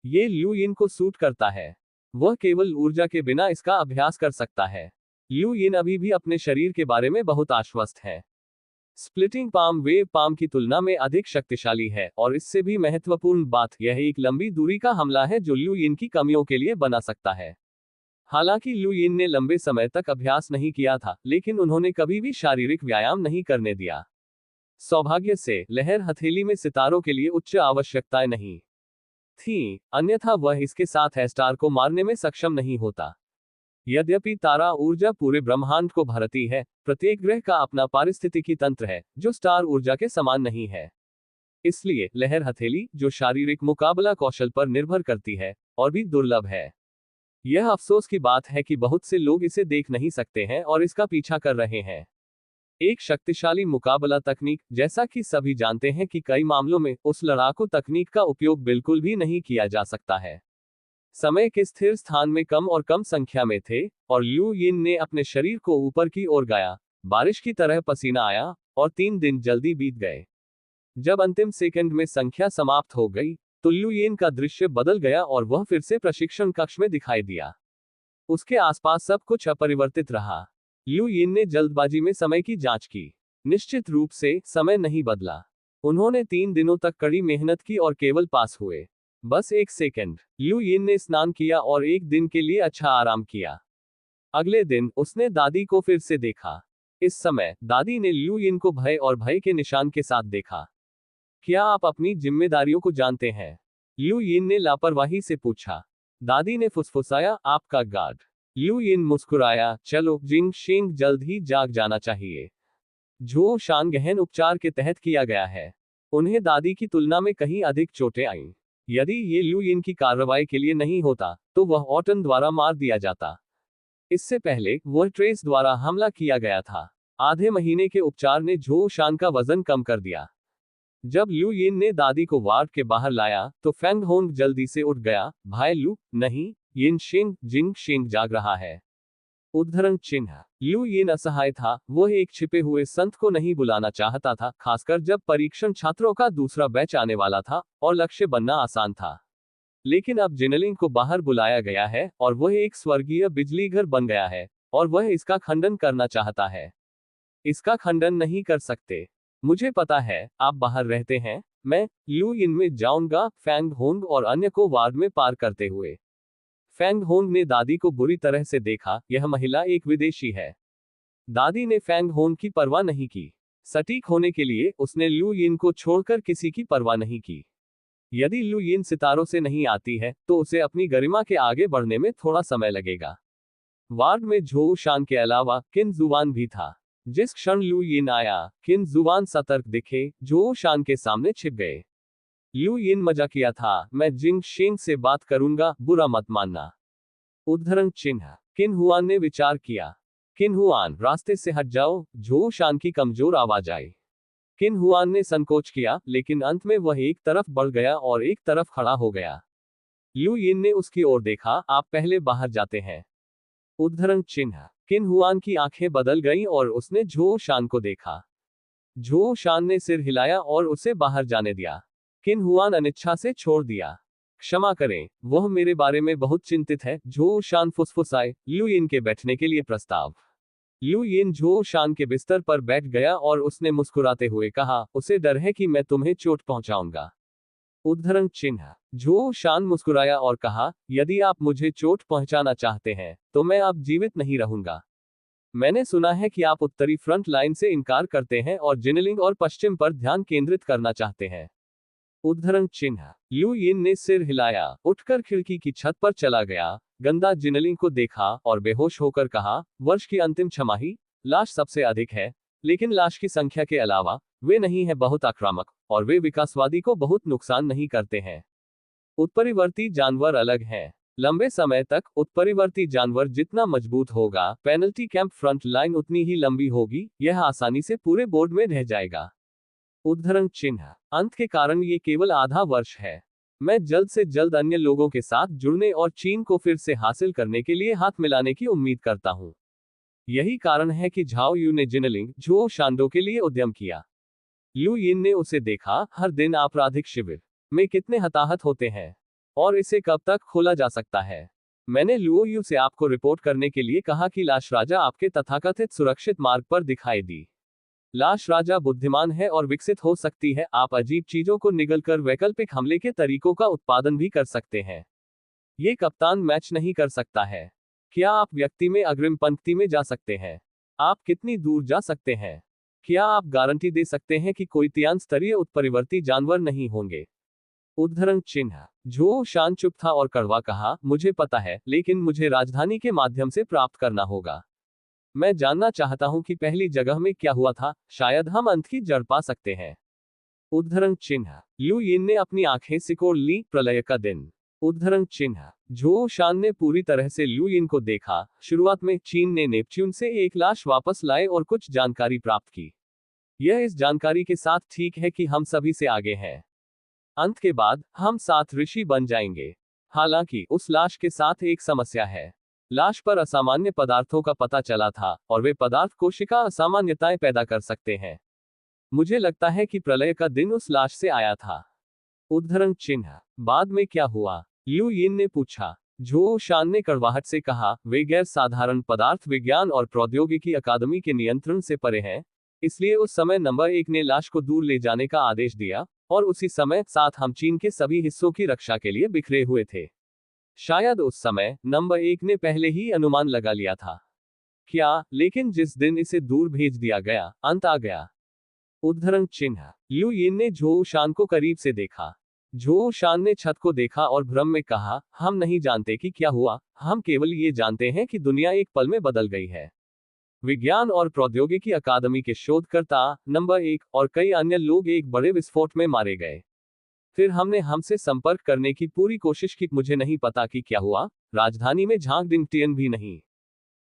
ये ल्यू यिन को सूट करता है। वह केवल ऊर्जा के बिना इसका अभ्यास कर सकता है। ल्यू यिन अभी भी अपने शरीर के बारे में बहुत आश्वस्त है। स्प्लिटिंग पाम वेव पाम की तुलना में अधिक शक्तिशाली है, और इससे भी महत्वपूर्ण बात यह एक लंबी दूरी का हमला है जो ल्यू यिन की कमियों के लिए बना सकता है। हालांकि ल्यू यिन ने लंबे समय तक अभ्यास नहीं किया था, लेकिन उन्होंने कभी भी शारीरिक व्यायाम नहीं करने दिया। सौभाग्य से लहर हथेली में सितारों के लिए उच्च आवश्यकताएं नहीं थीं, अन्यथा वह इसके साथ स्टार को मारने में सक्षम नहीं होता। यद्यपि तारा ऊर्जा पूरे ब्रह्मांड को भरती है, प्रत्येक ग्रह का अपना पारिस्थितिकी तंत्र है, जो स्टार ऊर्जा के समान नहीं है। इसलिए लहर हथेली, जो शारीरिक मुकाबला कौशल पर निर्भर करती है, और भी दुर्लभ है। यह अफसोस की बात है कि बहुत से लोग इसे देख नहीं सकते हैं और इसका पीछा कर रहे हैं। एक शक्तिशाली मुकाबला तकनीक, जैसा कि सभी जानते हैं कि कई मामलों में उस लड़ाकू तकनीक का उपयोग बिल्कुल भी नहीं किया जा सकता है। समय के स्थिर स्थान में कम और कम संख्या में थे, और ल्यू यिन ने अपने शरीर को ऊपर की ओर गाया। बारिश की तरह पसीना आया, और 3 दिन जल्दी बीत गए। जब अंतिम सेकंड में संख्या समाप्त हो गई, तो ल्यू यिन का दृश्य बदल गया और वह फिर से प्रशिक्षण कक्ष में दिखाई दिया। उसके आसपास सब कुछ अपरिवर्तित रहा। ल्यू यिन ने जल्दबाजी में समय की जांच की। निश्चित रूप से समय नहीं बदला। उन्होंने 3 दिनों तक कड़ी मेहनत की और केवल पास हुए। बस 1 सेकंड। ल्यू यिन ने स्नान किया और 1 दिन के लिए अच्छा आराम किया। अगले दिन उसने दादी को फिर से देखा। इस समय दादी ने ल्यू यिन को भय और भय के निशान के साथ देखा। क्या आप अपनी जिम्मेदारियों को जानते हैं? ल्यू यिन ने लापरवाही से पूछा। दादी ने फुसफुसाया, आपका गार्ड। ल्यू यिन मुस्कुराया, चलो जिंग शिंग जल्द ही जाग जाना चाहिए। झो शान गहन उपचार के तहत किया गया है। उन्हें दादी की तुलना में कहीं अधिक चोटें आईं। यदि ये लू यिन की कार्रवाई के लिए नहीं होता, तो वह ऑटन द्वारा मार दिया जाता। इससे पहले वह ट्रेस द्वारा हमला किया गया था। आधे महीने के उपचार ने झो शान का वजन कम कर दिया। जब लू यिन ने दादी को वार्ड के बाहर लाया, तो फेंग होंग जल्दी से उठ गया। भाई लू, नहीं, यिन शिंग जिंग शिंग जाग रहा है। उद्धरण चिन्ह। लू यिन असहाय था। वह एक छिपे हुए संत को नहीं बुलाना चाहता था, खासकर जब परीक्षण छात्रों का दूसरा बैच आने वाला था और लक्ष्य बनना आसान था। लेकिन अब जिनलिंग को बाहर बुलाया गया है और वह एक स्वर्गीय बिजली घर बन गया है, और वह इसका खंडन करना चाहता है। इसका खंडन नहीं कर सकते। मुझे पता है, आप बाहर रहते हैं। मैं लू यिन में जाऊंगा, फेंग होंग और अन्य को वार्ड में पार करते हुए। फेंग होंग ने दादी को बुरी तरह से देखा। यह महिला एक विदेशी है। दादी ने फेंग होंग की परवाह नहीं की। सटीक होने के लिए उसने लू यिन को छोड़कर किसी की परवाह नहीं की। यदि लू यिन सितारों से नहीं आती है, तो उसे अपनी गरिमा के आगे बढ़ने में थोड़ा समय लगेगा। वार्ड में झो शान के अलावा किन जुवान भी था। जिस क्षण लू यिन आया, किन जुवान सतर्क दिखे, झो शान के सामने छिप गए। लू यिन मजाकिया था, मैं जिंग शिंग से बात करूंगा, बुरा मत मानना। उद्धरण चिन्ह। किन हुआन ने विचार किया। किन हुआन, रास्ते से हट जाओ, झो शान की कमजोर आवाज आई। किन हुआन ने संकोच किया, लेकिन अंत में वह एक तरफ बढ़ गया और एक तरफ खड़ा हो गया। लू यिन ने उसकी ओर देखा। आप पहले बाहर जाते हैं। उद्धरण चिन्ह। किन हुआन की आंखें बदल गईं और उसने झो शान को देखा। झो शान ने सिर हिलाया और उसे बाहर जाने दिया। किन हुआन अनिच्छा से छोड़ दिया। क्षमा करें, वह मेरे बारे में बहुत चिंतित है, झो शान फुसफुसाए। लू यिन के बैठने के लिए प्रस्ताव। लू यिन झो शान के बिस्तर पर बैठ गया और उसने मुस्कुराते हुए कहा, उसे डर है कि मैं तुम्हें चोट पहुंचाऊंगा। उद्धरण चिन्ह। झो शान मुस्कुराया और कहा, यदि आप मुझे चोट पहुंचाना चाहते हैं, तो मैं अब जीवित नहीं रहूंगा। मैंने सुना है कि आप उत्तरी फ्रंट लाइन से इनकार करते हैं और जिनलिंग और पश्चिम पर ध्यान केंद्रित करना चाहते हैं। उद्धरण चिन्ह। लू यिन ने सिर हिलाया, उठकर खिड़की की छत पर चला गया, गंदा जिनलिंग को देखा और बेहोश होकर कहा, वर्ष की अंतिम छमाही, लाश सबसे अधिक है, लेकिन लाश की संख्या के अलावा वे नहीं है बहुत आक्रामक, और वे विकासवादी को बहुत नुकसान नहीं करते हैं। उत्परिवर्ती जानवर अलग हैं। लंबे समय तक उत्परिवर्ती जानवर जितना मजबूत होगा, पेनल्टी कैंप फ्रंट लाइन उतनी ही लंबी होगी। यह आसानी से पूरे बोर्ड में रह जाएगा। उद्धरण चिन्ह। अंत के कारण ये केवल आधा वर्ष है। मैं जल्द से जल्द अन्य लोगों के साथ जुड़ने और चीन को फिर से हासिल करने के लिए हाथ मिलाने की उम्मीद करता हूं। यही कारण है कि झाओ यू ने जिनलिंग झो शांडो के लिए उद्यम किया। लू यिन ने उसे देखा। हर दिन आपराधिक शिविर में कितने हताहत होते हैं, और इसे कब तक खोला जा सकता है। मैंने लुओ यू से आपको रिपोर्ट करने के लिए कहा कि लाश राजा आपके तथाकथित सुरक्षित मार्ग पर दिखाई दी। लाश राजा बुद्धिमान है और विकसित हो सकती है। आप अजीब चीजों को निगलकर वैकल्पिक हमले के तरीकों का उत्पादन भी कर सकते हैं। ये कप्तान मैच नहीं कर सकता है। क्या आप व्यक्ति में अग्रिम पंक्ति में जा सकते हैं? आप कितनी दूर जा सकते हैं? क्या आप गारंटी दे सकते हैं कि कोई त्यान स्तरीय उत्परिवर्ती जानवर नहीं होंगे? उद्धरण चिन्ह। झो शान चुप था और कड़वा कहा, मुझे पता है, लेकिन मुझे राजधानी के माध्यम से प्राप्त करना होगा। मैं जानना चाहता हूं कि पहली जगह में क्या हुआ था। शायद हम अंत की जड़ पा सकते हैं। उद्धरण चिन्ह। लू यिन ने अपनी आंखें सिकोड़ ली। प्रलय का दिन। उद्धरण चिन्ह। झो शान ने पूरी तरह से लू यिन को देखा। शुरुआत में चीन ने नेपच्यून से एक लाश वापस लाए और कुछ जानकारी प्राप्त की। यह इस जानकारी के साथ ठीक है कि हम सभी से आगे हैं। अंत के बाद हम 7 ऋषि बन जाएंगे। हालांकि उस लाश के साथ एक समस्या है। लाश पर असामान्य पदार्थों का पता चला था, और वे पदार्थ कोशिका असामान्यताएं पैदा कर सकते हैं। मुझे लगता है कि प्रलय का दिन उस लाश से आया था। उद्धरण चिन्ह। बाद में क्या हुआ? लू यिन ने पूछा। झो शान ने कड़वाहट से कहा, वे गैर साधारण पदार्थ विज्ञान और प्रौद्योगिकी अकादमी के नियंत्रण से परे हैं, इसलिए उस समय नंबर 1 ने लाश को दूर ले जाने का आदेश दिया, और उसी समय साथ हम चीन के सभी हिस्सों की रक्षा के लिए बिखरे हुए थे। शायद उस समय नंबर 1 ने पहले ही अनुमान लगा लिया था। क्या, लेकिन जिस दिन इसे दूर भेज दिया गया, अंत आ गया। उद्धरण चिन्ह। लू यिन ने झो शान को करीब से देखा। झो शान ने छत को देखा और भ्रम में कहा, हम नहीं जानते कि क्या हुआ, हम केवल ये जानते हैं कि दुनिया एक पल में बदल गई है। विज्ञान और प्रौद्योगिकी अकादमी के शोधकर्ता नंबर 1 और कई अन्य लोग एक बड़े विस्फोट में मारे गए। फिर हमसे संपर्क करने की पूरी कोशिश की, मुझे नहीं पता कि क्या हुआ, राजधानी में झांक दिन भी नहीं।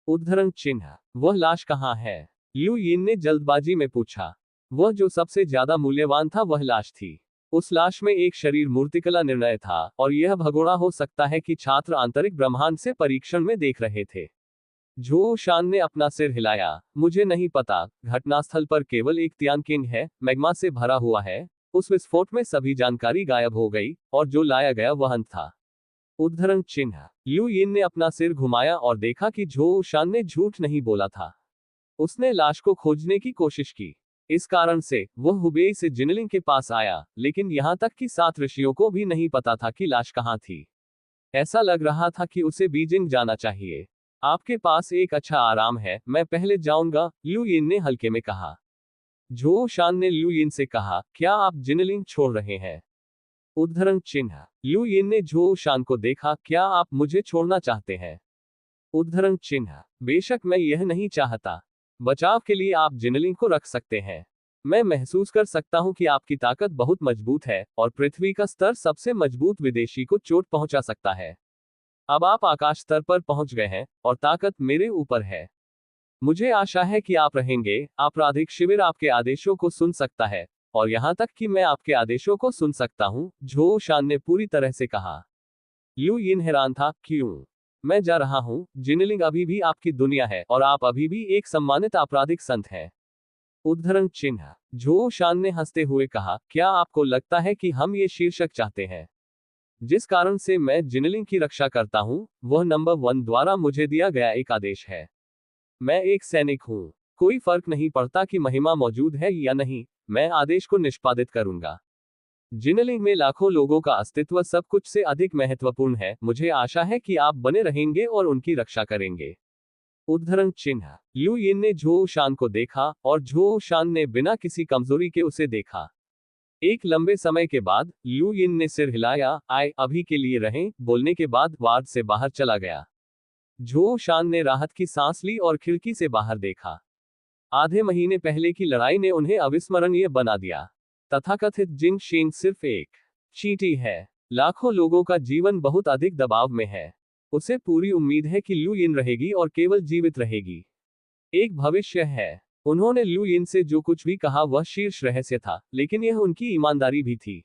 उद्धरण चिन्ह, वह लाश कहाँ है? लिू यिन ने जल्दबाजी में पूछा। वह जो सबसे ज्यादा मूल्यवान था वह लाश थी। उस लाश में एक शरीर मूर्तिकला निर्णय था, और यह भगोड़ा हो सकता है कि छात्र आंतरिक ब्रह्मांड से परीक्षण में देख रहे थे। झो शान ने अपना सिर हिलाया। मुझे नहीं पता, घटनास्थल पर केवल एक तियानकिंग है, मैग्मा से भरा हुआ है। उस विस्फोट में सभी जानकारी गायब हो गई, और जो लाया गया वह अंत था। उद्धरण चिन्ह, लिू यिन ने अपना सिर घुमाया और देखा कि झो शान ने झूठ नहीं बोला था। उसने लाश को खोजने की कोशिश की। इस कारण से वह हुबेई से जिनलिंग के पास आया, लेकिन यहां तक कि 7 ऋषियों को भी नहीं पता था कि लाश कहां थी। ऐसा लग रहा था कि उसे बीजिंग जाना चाहिए। आपके पास एक अच्छा आराम है, मैं पहले जाऊंगा, लिू यिन ने हल्के में कहा। झो शान ने लिू यिन से कहा, क्या आप जिनलिंग छोड़ रहे हैं? उद्धरण चिन्ह, लिू यिन ने झो शान को देखा, क्या आप मुझे छोड़ना चाहते हैं? उद्धरण चिन्ह, बेशक मैं यह नहीं चाहता। बचाव के लिए आप जिनलिंग को रख सकते हैं। मैं महसूस कर सकता हूं कि आपकी ताकत बहुत मजबूत है, और पृथ्वी का स्तर सबसे मजबूत विदेशी को चोट पहुंचा सकता है। अब आप आकाश स्तर पर पहुंच गए हैं, और ताकत मेरे ऊपर है। मुझे आशा है कि आप रहेंगे। आपराधिक शिविर आपके आदेशों को सुन सकता है, और यहां तक कि मैं आपके आदेशों को सुन सकता हूं, झो शान ने पूरी तरह से कहा। लिू यिन हैरान था, क्यों? मैं जा रहा हूं, जिनलिंग अभी भी आपकी दुनिया है, और आप अभी भी एक सम्मानित आपराधिक संत हैं। उद्धरण चिन्ह, झो शान ने हंसते हुए कहा, क्या आपको लगता है कि हम ये शीर्षक चाहते हैं? जिस कारण से मैं जिनलिंग की रक्षा करता हूं, वह नंबर 1 द्वारा मुझे दिया गया एक आदेश है। मैं एक सैनिक हूं। कोई फर्क नहीं पड़ता कि महिमा मौजूद है या नहीं, मैं आदेश को निष्पादित करूंगा। जिनलिंग में लाखों लोगों का अस्तित्व सब कुछ से अधिक महत्वपूर्ण है। मुझे आशा है कि आप बने रहेंगे और उनकी रक्षा करेंगे। उद्धरण चिन्ह, लिू यिन ने झो शान को देखा, और झो शान ने बिना किसी कमजोरी के उसे देखा। एक लंबे समय के बाद लिू यिन ने सिर हिलाया, आए अभी के लिए रहें, बोलने के बाद वार्ड से बाहर चला गया। झो शान ने राहत की सांस ली और खिड़की से बाहर देखा। आधे महीने पहले की लड़ाई ने उन्हें अविस्मरणीय बना दिया। तथाकथित जिंग शेंग सिर्फ एक चींटी है। लाखों लोगों का जीवन बहुत अधिक दबाव में है। उसे पूरी उम्मीद है कि लिू यिन रहेगी और केवल जीवित रहेगी। एक भविष्य है। उन्होंने लिू यिन से जो कुछ भी कहा वह शीर्ष रहस्य था, लेकिन यह उनकी ईमानदारी भी थी।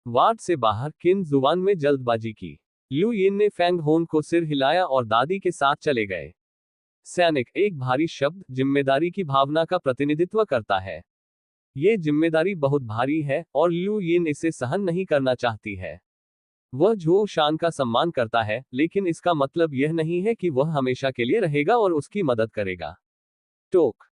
वार्ड से बाहर किन जुबान में जल्दबाजी की। लिू यिन ने फैंग होन को सिर हिलाया और दादी के साथ चले गए। सैनिक एक भारी शब्द जिम्मेदारी की भावना का प्रतिनिधित्व करता है। ये जिम्मेदारी बहुत भारी है, और लिू यिन इसे सहन नहीं करना चाहती है। वह झो शान का सम्मान करता है, लेकिन इसका मतलब यह नहीं है कि वह हमेशा के लिए रहेगा और उसकी मदद करेगा। टोक